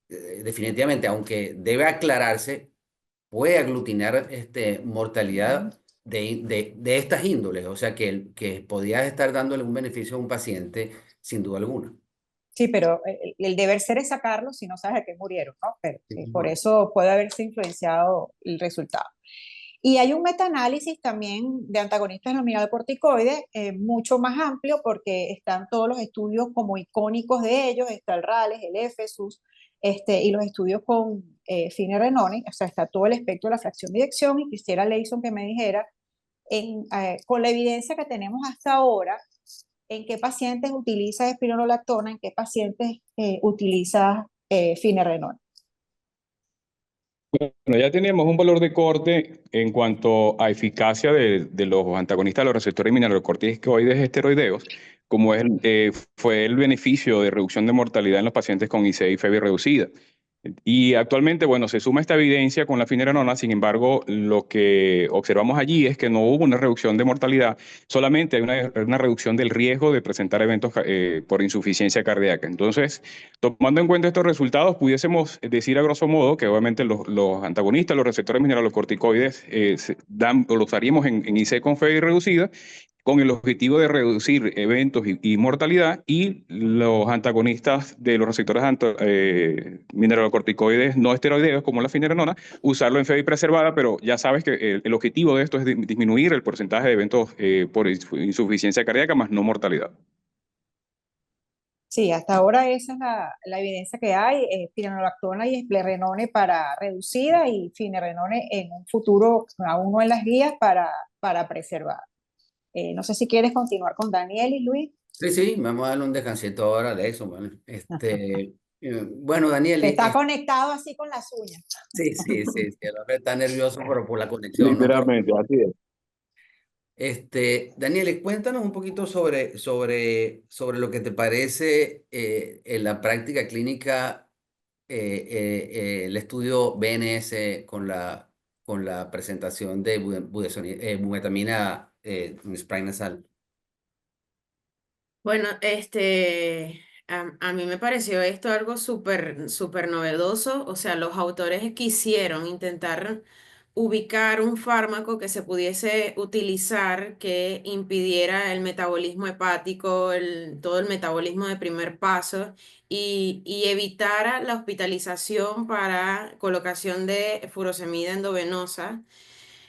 definitivamente, aunque debe aclararse, puede aglutinar mortalidad de estas índoles. O sea, que podías estar dándole un beneficio a un paciente sin duda alguna. Sí, pero el deber ser es sacarlo si no sabes de qué murieron, ¿no? Pero, Sí, por eso puede haberse influenciado el resultado. Y hay un metaanálisis también de antagonistas de los mineralocorticoides, mucho más amplio, porque están todos los estudios como icónicos de ellos, está el RALES, el EFESUS, y los estudios con finerenone, o sea, está todo el espectro de la fracción de eyección, y quisiera, Leison, que me dijera, con la evidencia que tenemos hasta ahora, en qué pacientes utiliza espironolactona, en qué pacientes utiliza finerenone. Bueno, ya tenemos un valor de corte en cuanto a eficacia de los antagonistas de los receptores mineralocorticoides esteroideos, como fue el beneficio de reducción de mortalidad en los pacientes con ICE y FEBI reducida. Y actualmente, bueno, se suma esta evidencia con la finerenona. Sin embargo, lo que observamos allí es que no hubo una reducción de mortalidad, solamente hay una reducción del riesgo de presentar eventos por insuficiencia cardíaca. Entonces, tomando en cuenta estos resultados, pudiésemos decir a grosso modo que obviamente los antagonistas, los receptores mineralocorticoides, los haríamos en IC con FEBI reducida, con el objetivo de reducir eventos y mortalidad, y los antagonistas de los receptores mineralocorticoides no esteroideos, como la finerenona, usarlo en FEBI preservada, pero ya sabes que el objetivo de esto es disminuir el porcentaje de eventos por insuficiencia cardíaca, más no mortalidad. Sí, hasta ahora esa es la evidencia que hay, spironolactona y esplerenone para reducida y finerenone en un futuro, aún no en las guías, para preservar. No sé si quieres continuar con Daniel y Luis. Sí, sí, vamos a darle un descansito ahora, Alexo. Bueno, Daniel, Está conectado así con las uñas. sí, sí, sí, el hombre está nervioso, pero por la conexión, ¿no? Literalmente, así es. Daniel, cuéntanos un poquito sobre lo que te parece en la práctica clínica, el estudio BNS con la presentación de bumetamina en spray nasal. Bueno, a mí me pareció esto algo súper novedoso. O sea, los autores quisieron intentar ubicar un fármaco que se pudiese utilizar que impidiera el metabolismo hepático, todo el metabolismo de primer paso y evitara la hospitalización para colocación de furosemida endovenosa.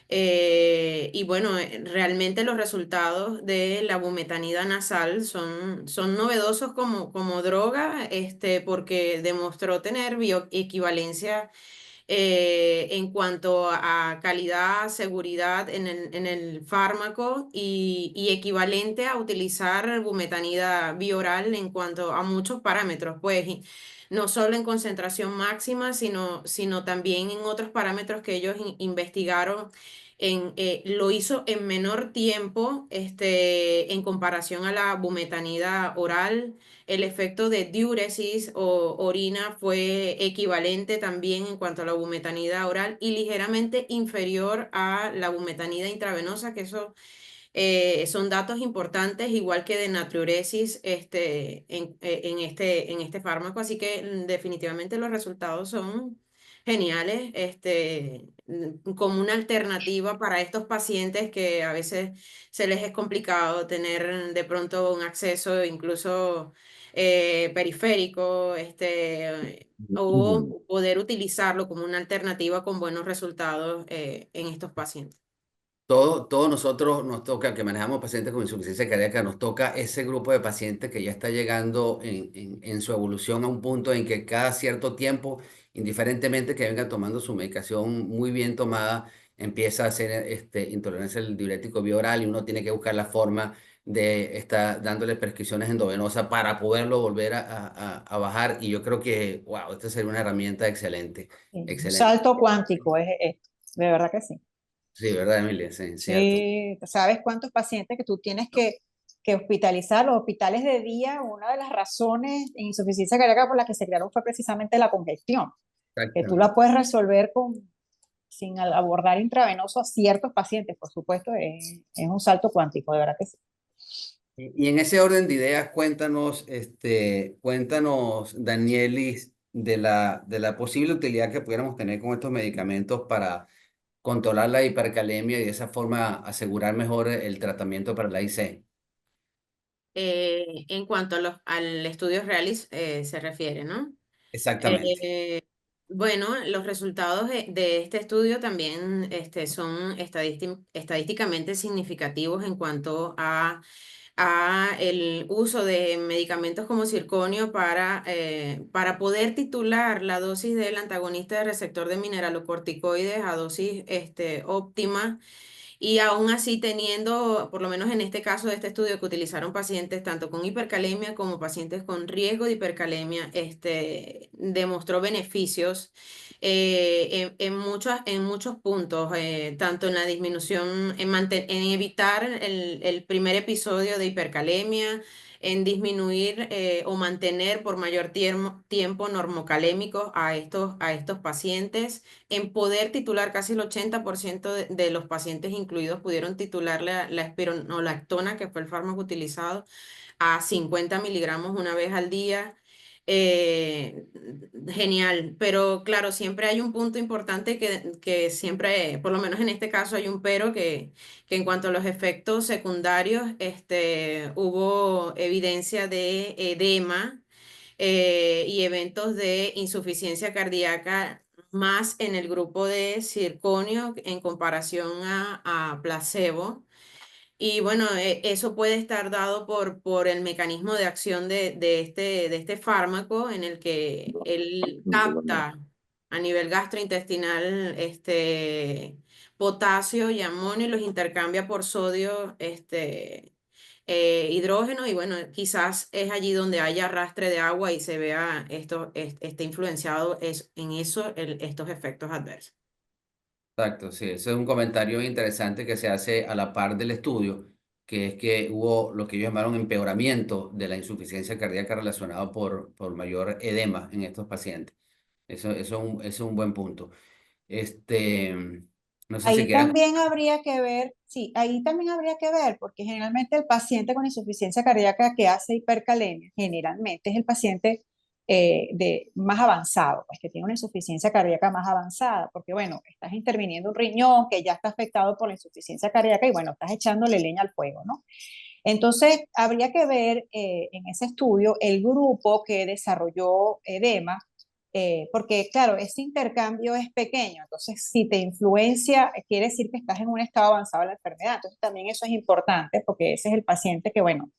Y bueno, realmente los resultados de la bumetanida nasal son novedosos como droga, porque demostró tener bioequivalencia en cuanto a calidad, seguridad en el fármaco y equivalente a utilizar bumetanida bioral en cuanto a muchos parámetros, pues, y no solo en concentración máxima, sino también en otros parámetros que ellos investigaron. Lo hizo en menor tiempo en comparación a la bumetanida oral. El efecto de diuresis o orina fue equivalente también en cuanto a la bumetanida oral y ligeramente inferior a la bumetanida intravenosa, que eso son datos importantes, igual que de natriuresis en este fármaco. Así que definitivamente los resultados son geniales, como una alternativa para estos pacientes que a veces se les es complicado tener de pronto un acceso incluso periférico, o poder utilizarlo como una alternativa con buenos resultados en estos pacientes. Todos nosotros nos toca, que manejamos pacientes con insuficiencia cardíaca, nos toca ese grupo de pacientes que ya está llegando en su evolución a un punto en que cada cierto tiempo, indiferentemente que venga tomando su medicación muy bien tomada, empieza a hacer intolerancia al diurético bioral, y uno tiene que buscar la forma de estar dándole prescripciones endovenosas para poderlo volver a bajar. Y yo creo que, wow, esta sería una herramienta excelente, Un excelente. salto cuántico es esto, de verdad que sí. Sí, ¿verdad, Emilia? Sí, cierto. Sí, ¿sabes cuántos pacientes que tú tienes que hospitalizar? Los hospitales de día, una de las razones en insuficiencia cardíaca por la que se crearon fue precisamente la congestión, que tú la puedes resolver sin abordar intravenoso a ciertos pacientes, por supuesto, es un salto cuántico, de verdad que sí. Y en ese orden de ideas, cuéntanos, Danielis, de la posible utilidad que pudiéramos tener con estos medicamentos para controlar la hipercalemia y de esa forma asegurar mejor el tratamiento para la IC. En cuanto al estudio Realis se refiere, ¿no? Exactamente. Bueno, los resultados de este estudio también son estadísticamente significativos en cuanto a el uso de medicamentos como circonio para poder titular la dosis del antagonista de receptor de mineralocorticoides a dosis óptima. Y aún así teniendo, por lo menos en este caso de este estudio que utilizaron pacientes tanto con hipercalemia como pacientes con riesgo de hipercalemia, demostró beneficios en muchos puntos, tanto en la disminución, en evitar el primer episodio de hipercalemia, en disminuir o mantener por mayor tiempo normocalémicos a estos pacientes, en poder titular casi el 80% de los pacientes incluidos pudieron titular la espironolactona, que fue el fármaco utilizado, a 50 miligramos una vez al día. Eh, Genial, pero claro, siempre hay un punto importante que siempre, por lo menos en este caso hay un pero que en cuanto a los efectos secundarios, hubo evidencia de edema y eventos de insuficiencia cardíaca más en el grupo de circonio en comparación a placebo. Y bueno, eso puede estar dado por el mecanismo de acción de este fármaco en el que él capta a nivel gastrointestinal potasio y amonio y los intercambia por sodio, hidrógeno, y bueno, quizás es allí donde haya arrastre de agua y se vea esté influenciado en eso estos efectos adversos. Exacto, sí, ese es un comentario interesante que se hace a la par del estudio, que es que hubo lo que ellos llamaron empeoramiento de la insuficiencia cardíaca relacionado por mayor edema en estos pacientes. Eso es un buen punto. Este, no sé si Ahí quieran. también habría que ver, sí, ahí también habría que ver, porque generalmente el paciente con insuficiencia cardíaca que hace hipercalemia, generalmente es el paciente más avanzado, pues que tiene una insuficiencia cardíaca más avanzada, porque bueno, estás interviniendo un riñón que ya está afectado por la insuficiencia cardíaca y bueno, estás echándole leña al fuego, ¿no? Entonces, habría que ver en ese estudio el grupo que desarrolló edema, porque claro, ese intercambio es pequeño, entonces si te influencia, quiere decir que estás en un estado avanzado de la enfermedad, entonces también eso es importante porque ese es el paciente que, bueno,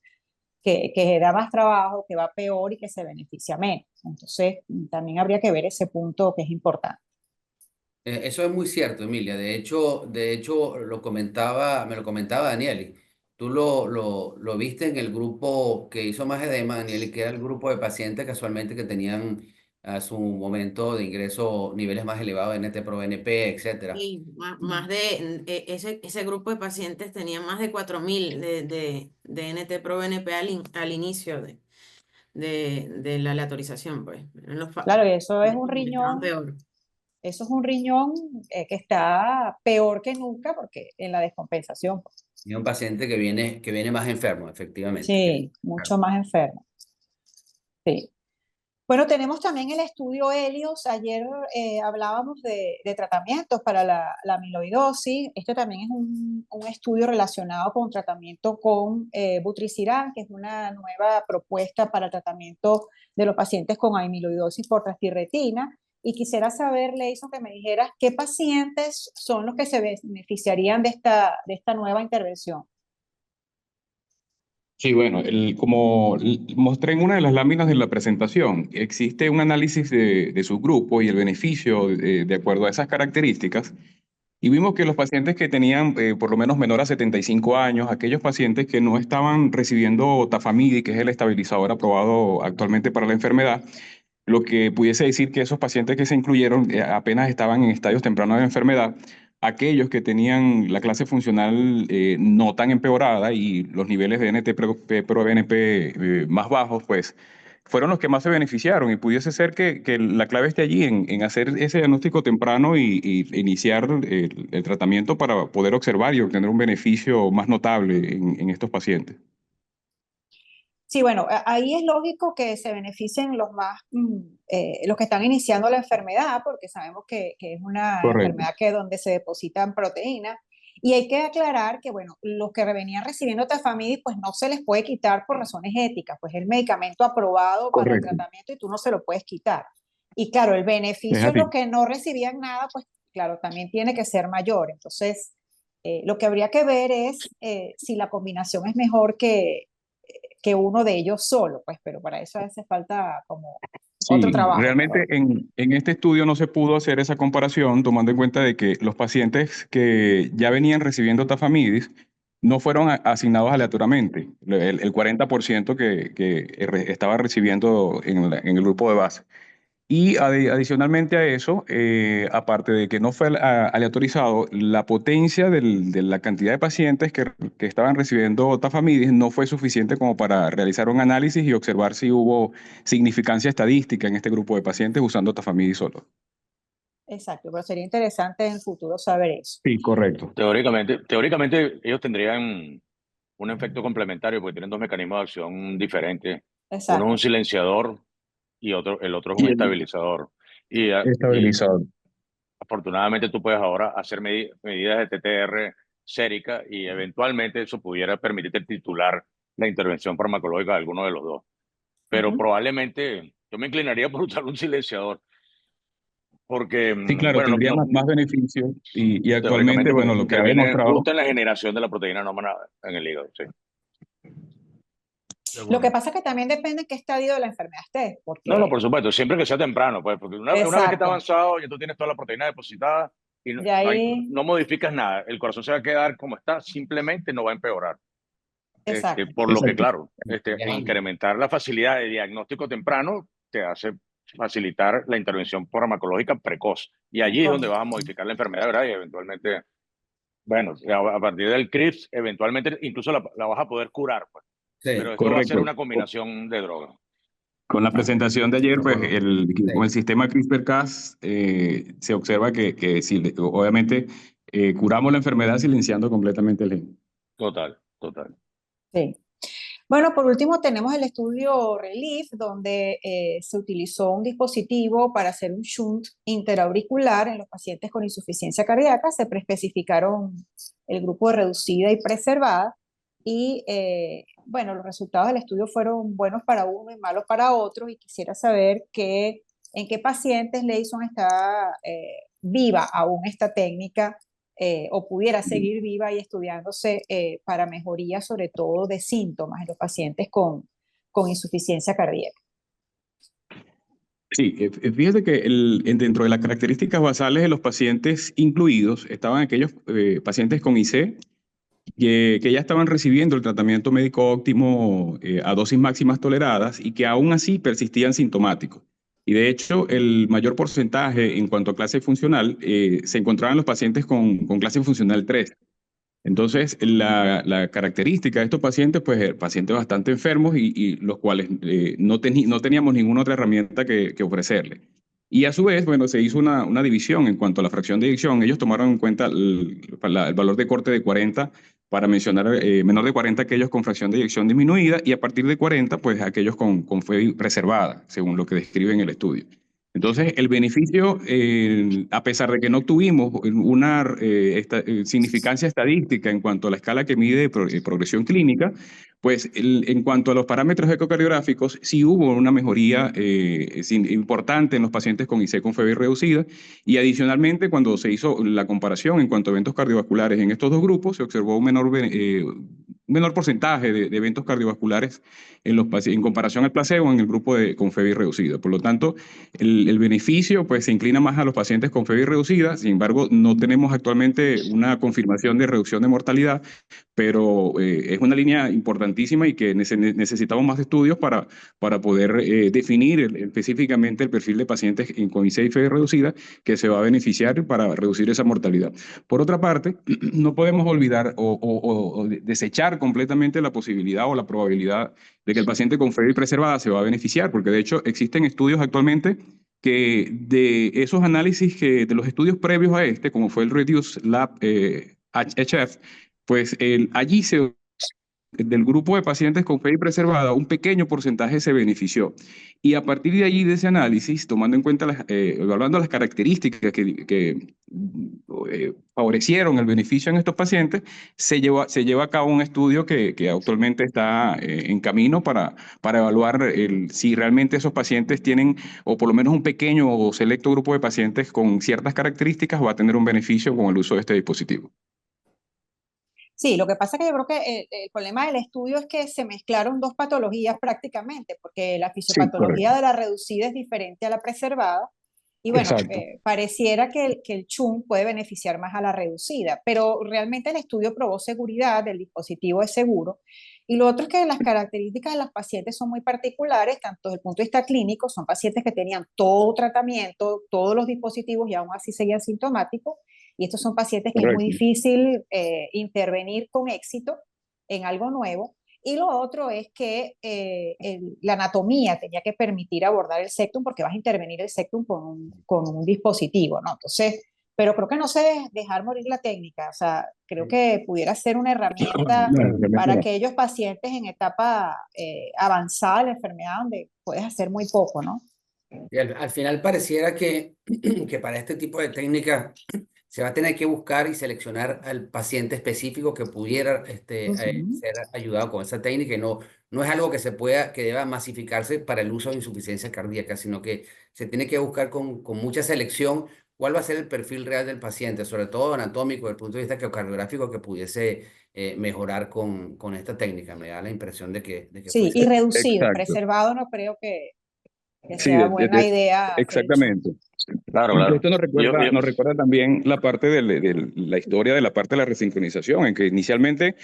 que da más trabajo, que va peor y que se beneficia menos. Entonces, también habría que ver ese punto que es importante. Eso es muy cierto, Emilia. De hecho, me lo comentaba Danieli. Tú lo viste en el grupo que hizo más edema, Danieli, que era el grupo de pacientes casualmente que tenían a su momento de ingreso niveles más elevados de NT-proBNP, etcétera. Y más ese grupo de pacientes tenía más de 4.000 de NT-proBNP al inicio de la aleatorización, pues. Claro, eso es un Estaban riñón. peor. Eso es un riñón que está peor que nunca porque en la descompensación. Y un paciente que viene más enfermo, efectivamente. Sí, mucho más enfermo. Sí. Bueno, tenemos también el estudio Helios. Ayer hablábamos de tratamientos para la amiloidosis. Este también es un estudio relacionado con tratamiento con butricidad, que es una nueva propuesta para el tratamiento de los pacientes con amiloidosis por transtirretina. Y quisiera saber, Leison, que me dijeras qué pacientes son los que se beneficiarían de esta nueva intervención. Sí, bueno, como mostré en una de las láminas de la presentación, existe un análisis de subgrupos y el beneficio de acuerdo a esas características. Y vimos que los pacientes que tenían por lo menos menor a 75 años, aquellos pacientes que no estaban recibiendo tafamidis, que es el estabilizador aprobado actualmente para la enfermedad, lo que pudiese decir que esos pacientes que se incluyeron apenas estaban en estadios tempranos de la enfermedad, aquellos que tenían la clase funcional no tan empeorada y los niveles de NT-proBNP más bajos, pues fueron los que más se beneficiaron y pudiese ser que la clave esté allí en hacer ese diagnóstico temprano y iniciar el tratamiento para poder observar y obtener un beneficio más notable en estos pacientes. Sí, bueno, ahí es lógico que se beneficien los que están iniciando la enfermedad, porque sabemos que es una Correcto. enfermedad donde se depositan proteínas. Y hay que aclarar que, bueno, los que venían recibiendo tafamidis, pues no se les puede quitar por razones éticas, pues es el medicamento aprobado para el Correcto. tratamiento y tú no se lo puedes quitar. Y claro, el Es beneficio a en ti. los que no recibían nada, pues claro, también tiene que ser mayor. Entonces, lo que habría que ver es si la combinación es mejor que uno de ellos solo, pues, pero para eso hace falta como otro Sí, trabajo. realmente en este estudio no se pudo hacer esa comparación tomando en cuenta de que los pacientes que ya venían recibiendo tafamidis no fueron asignados aleatoriamente. El 40% que estaba recibiendo en el grupo de base. Y adicionalmente a eso, aparte de que no fue aleatorizado, la potencia de la cantidad de pacientes que estaban recibiendo tafamidis no fue suficiente como para realizar un análisis y observar si hubo significancia estadística en este grupo de pacientes usando tafamidis solo. Exacto, pero sería interesante en el futuro saber eso. Sí, correcto. Teóricamente ellos tendrían un efecto complementario porque tienen dos mecanismos de acción diferentes. Uno es un Exacto. silenciador y el otro es un Y el estabilizador. Y estabilizador. afortunadamente tú puedes ahora hacer medidas de TTR sérica y eventualmente eso pudiera permitirte titular la intervención farmacológica de alguno de los dos. Pero Ujú. probablemente yo me inclinaría por usar un silenciador porque, Sí, claro, bueno, tendría más beneficio y actualmente, teóricamente bueno, porque lo que ha interviene demostrado. justo en la generación de la proteína anómala en el hígado. Sí. De Lo que acuerdo. pasa es que también depende en qué estadio de la enfermedad estés, No, porque por supuesto, siempre que sea temprano, pues, porque una vez que está exacto, avanzado, ya tú tienes toda la proteína depositada y de ahí, no modificas nada. El corazón se va a quedar como está, simplemente no va a empeorar. exacto. Por lo que, Exacto. claro, Bien. incrementar la facilidad de diagnóstico temprano te hace facilitar la intervención farmacológica precoz. Y allí es donde vas a Correcto. modificar la enfermedad, ¿verdad? Y eventualmente, bueno, a partir del CRIPS, eventualmente incluso la vas a poder curar, pues. Pero Sí, esto va a ser Correcto. una combinación de drogas. Con la presentación de ayer, de pues acuerdo. con Sí. el sistema CRISPR-Cas se observa que si, obviamente curamos la enfermedad silenciando completamente el gen. Total, total. Sí. Bueno, por último tenemos el estudio RELIEF, donde se utilizó un dispositivo para hacer un shunt interauricular en los pacientes con insuficiencia cardíaca. Se preespecificaron el grupo de reducida y preservada. Y bueno, los resultados del estudio fueron buenos para uno y malos para otros. Y quisiera saber en qué pacientes Leison está viva aún esta técnica o pudiera seguir viva y estudiándose para mejoría sobre todo de síntomas en los pacientes con insuficiencia cardíaca. Sí, fíjate que dentro de las características basales de los pacientes incluidos estaban aquellos pacientes con IC que ya estaban recibiendo el tratamiento médico óptimo a dosis máximas toleradas y que aún así persistían sintomáticos. Y de hecho, el mayor porcentaje en cuanto a clase funcional se encontraban los pacientes con clase funcional 3. Entonces, la característica de estos pacientes, pues pacientes bastante enfermos y los cuales no teníamos ninguna otra herramienta que ofrecerle. Y a su vez, bueno, se hizo una división en cuanto a la fracción de eyección. Ellos tomaron en cuenta el valor de corte de 40 para mencionar menor de 40 aquellos con fracción de eyección disminuida y a partir de 40, pues aquellos con fe preservada, según lo que describe en el estudio. Entonces, el beneficio, a pesar de que no tuvimos una significancia estadística en cuanto a la escala que mide progresión clínica, pues en cuanto a los parámetros ecocardiográficos, sí hubo una mejoría importante en los pacientes con IC con fiebre reducida y adicionalmente cuando se hizo la comparación en cuanto a eventos cardiovasculares en estos dos grupos, se observó un menor porcentaje de eventos cardiovasculares en comparación al placebo en el grupo con fiebre reducida. Por lo tanto, el beneficio pues, se inclina más a los pacientes con fiebre reducida, sin embargo, no tenemos actualmente una confirmación de reducción de mortalidad, pero es una línea importantísima y que necesitamos más estudios para poder definir específicamente el perfil de pacientes con IC y fiebre reducida que se va a beneficiar para reducir esa mortalidad. Por otra parte, no podemos olvidar o desechar completamente la posibilidad o la probabilidad de que el paciente con fiebre preservada se va a beneficiar, porque de hecho existen estudios actualmente que de esos análisis de los estudios previos a como fue el Reduce Lab HF, pues allí se del grupo de pacientes con FEI preservada, un pequeño porcentaje se benefició. Y a partir de allí, de ese análisis, tomando en cuenta, evaluando las características que favorecieron el beneficio en estos pacientes, se lleva a cabo un estudio que actualmente está en camino para evaluar si realmente esos pacientes tienen, o por lo menos un pequeño o selecto grupo de pacientes con ciertas características, va a tener un beneficio con el uso de este dispositivo. Sí, lo que pasa es que yo creo que el problema del estudio es que se mezclaron dos patologías prácticamente, porque la Sí, fisiopatología correcto. de la reducida es diferente a la preservada. Y bueno, Exacto. pareciera que el CHUM puede beneficiar más a la reducida, pero realmente el estudio probó seguridad, el dispositivo es seguro. Y lo otro es que las características de los pacientes son muy particulares, tanto desde el punto de vista clínico, son pacientes que tenían todo tratamiento, todos los dispositivos y aún así seguían sintomáticos. Y estos son pacientes que es muy Correcto. difícil intervenir con éxito en algo nuevo. Y lo otro es que la anatomía tenía que permitir abordar el septum porque vas a intervenir el septum con un dispositivo, ¿no? Entonces, pero creo que no se debe dejar morir la técnica, o sea, creo que pudiera ser una herramienta No, realmente para no. aquellos pacientes en etapa avanzada de la enfermedad donde puedes hacer muy poco, ¿no? Y al final pareciera que para este tipo de técnica se va a tener que buscar y seleccionar al paciente específico que pudiera ser ayudado con esa técnica y no es algo que que deba masificarse para el uso de insuficiencia cardíaca, sino que se tiene que buscar con mucha selección cuál va a ser el perfil real del paciente, sobre todo anatómico, desde el punto de vista ecocardiográfico, que pudiese mejorar con esta técnica. Me da la impresión de que Sí, puede y ser. reducido, Exacto. preservado no creo que Sí, sea buena idea el CHUM. exactamente. Claro, Aunque claro. esto Yo, yo- nos recuerda también la parte de la historia de la parte de la resincronización, en que inicialmente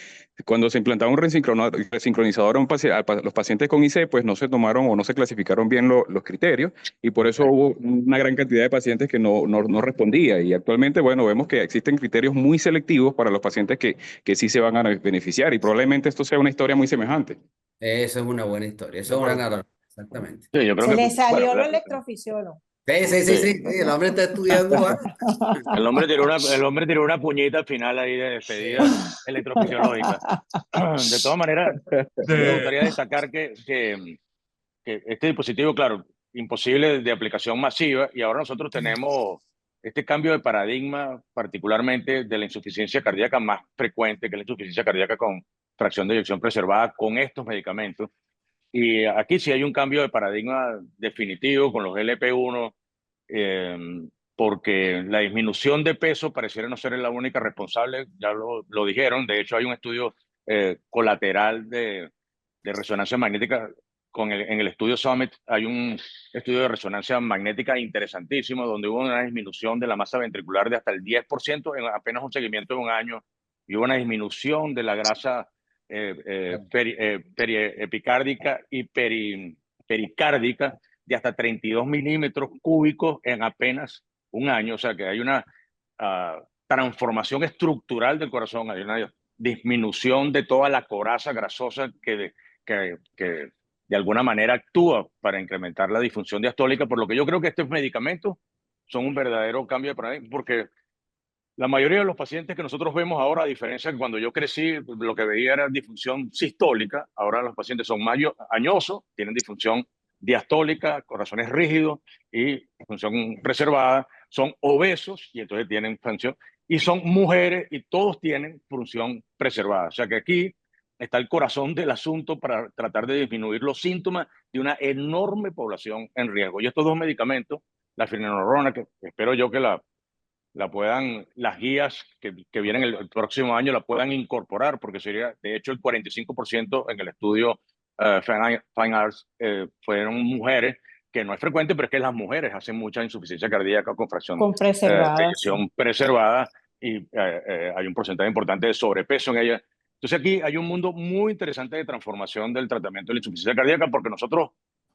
cuando se implantaba un resincronizador a los pacientes con IC, pues no se tomaron o no se clasificaron bien los criterios y por eso hubo una gran cantidad de pacientes que no respondía. Y actualmente, bueno, vemos que existen criterios muy selectivos para los pacientes que sí se van a beneficiar y probablemente esto sea una historia muy semejante. Eso es una buena historia, De eso es una acuerdo. narrativa, exactamente. sí, yo creo Se que, le bueno, salió lo electrofisiólogo. Sí, sí, sí, sí, sí. sí, el hombre está estudiando. El hombre tiró una puñita final ahí de despedida electrofisiológica. De todas maneras, me gustaría destacar que este dispositivo, claro, imposible de aplicación masiva, y ahora nosotros tenemos este cambio de paradigma, particularmente de la insuficiencia cardíaca más frecuente, que es la insuficiencia cardíaca con fracción de eyección preservada con estos medicamentos. Y aquí sí hay un cambio de paradigma definitivo con los LP1, eh, porque la disminución de peso pareciera no ser la única responsable, ya lo dijeron. De hecho, hay un estudio colateral de resonancia magnética en el estudio Summit. Hay un estudio de resonancia magnética interesantísimo donde hubo una disminución de la masa ventricular de hasta el 10% en apenas un seguimiento de un año, y hubo una disminución de la grasa epicárdica y pericárdica de hasta 32 milímetros cúbicos en apenas un año. O sea que hay una transformación estructural del corazón, hay una disminución de toda la coraza grasosa que de alguna manera actúa para incrementar la disfunción diastólica, por lo que yo creo que estos medicamentos son un verdadero cambio de paradigma, porque la mayoría de los pacientes que nosotros vemos ahora, a diferencia de cuando yo crecí, lo que veía era disfunción sistólica. Ahora los pacientes son más añosos, tienen disfunción diastólica, corazones rígidos y función preservada, son obesos y entonces tienen función, y son mujeres y todos tienen función preservada. O sea que aquí está el corazón del asunto para tratar de disminuir los síntomas de una enorme población en riesgo. Y estos dos medicamentos, la finerenona, que espero yo que las guías que vienen el próximo año la puedan incorporar, porque sería, de hecho, el 45% en el estudio Fine Arts fueron mujeres, que no es frecuente, pero es que las mujeres hacen mucha insuficiencia cardíaca con fracción Con de preservada, sí. eyección preservada, y hay un porcentaje importante de sobrepeso en ella. Entonces aquí hay un mundo muy interesante de transformación del tratamiento de la insuficiencia cardíaca, porque nosotros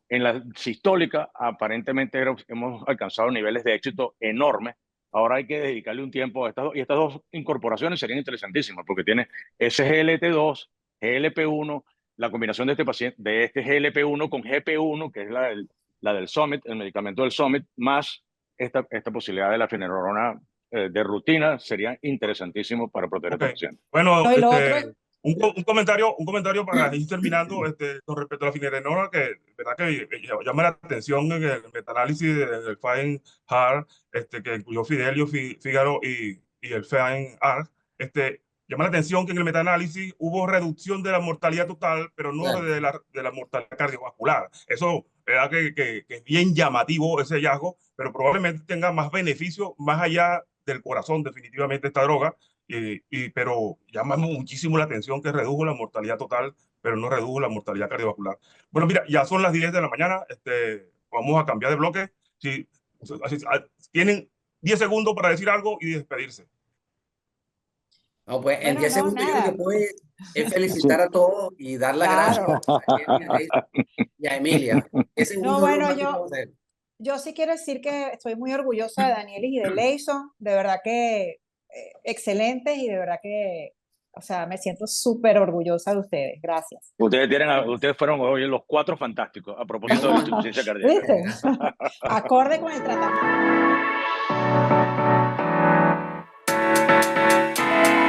en la sistólica aparentemente hemos alcanzado niveles de éxito enormes. Ahora hay que dedicarle un tiempo a estas dos, y estas dos incorporaciones serían interesantísimas, porque tiene SGLT2, GLP1, la combinación de este paciente, de este GLP1 con GP1, que es la del Summit, el medicamento del Summit, más esta posibilidad de la finerenona de rutina, sería interesantísimo para proteger a estos pacientes. Bueno, No, y lo otro es, Un comentario para ir terminando con respecto a la finerenona, que verdad que llama la atención en el metaanálisis del Fine Hard, que incluyó Fidelio, Figaro y el Fine Art. Llama la atención que en el metaanálisis hubo reducción de la mortalidad total, pero no Claro. de la mortalidad cardiovascular. Eso verdad que es bien llamativo ese hallazgo, pero probablemente tenga más beneficio más allá del corazón, definitivamente, esta droga. Pero llama muchísimo la atención que redujo la mortalidad total, pero no redujo la mortalidad cardiovascular. Bueno, mira, ya son las 10 de la mañana. Vamos a cambiar de bloque. Si, tienen 10 segundos para decir algo y despedirse. No, pues en Bueno, 10 no, segundos yo lo que nada. puedo es felicitar a todos y dar las gracias Claro. a Jenny, y a Emilia. 10 segundos No, es lo bueno, más que puedo hacer. yo sí quiero decir que estoy muy orgullosa de Danielis y de Leison, de verdad que excelentes y de verdad que, o sea, me siento súper orgullosa de ustedes. Gracias. Ustedes fueron hoy los 4 fantásticos a propósito de la insuficiencia cardíaca. ¿Viste? Acorde con el tratamiento.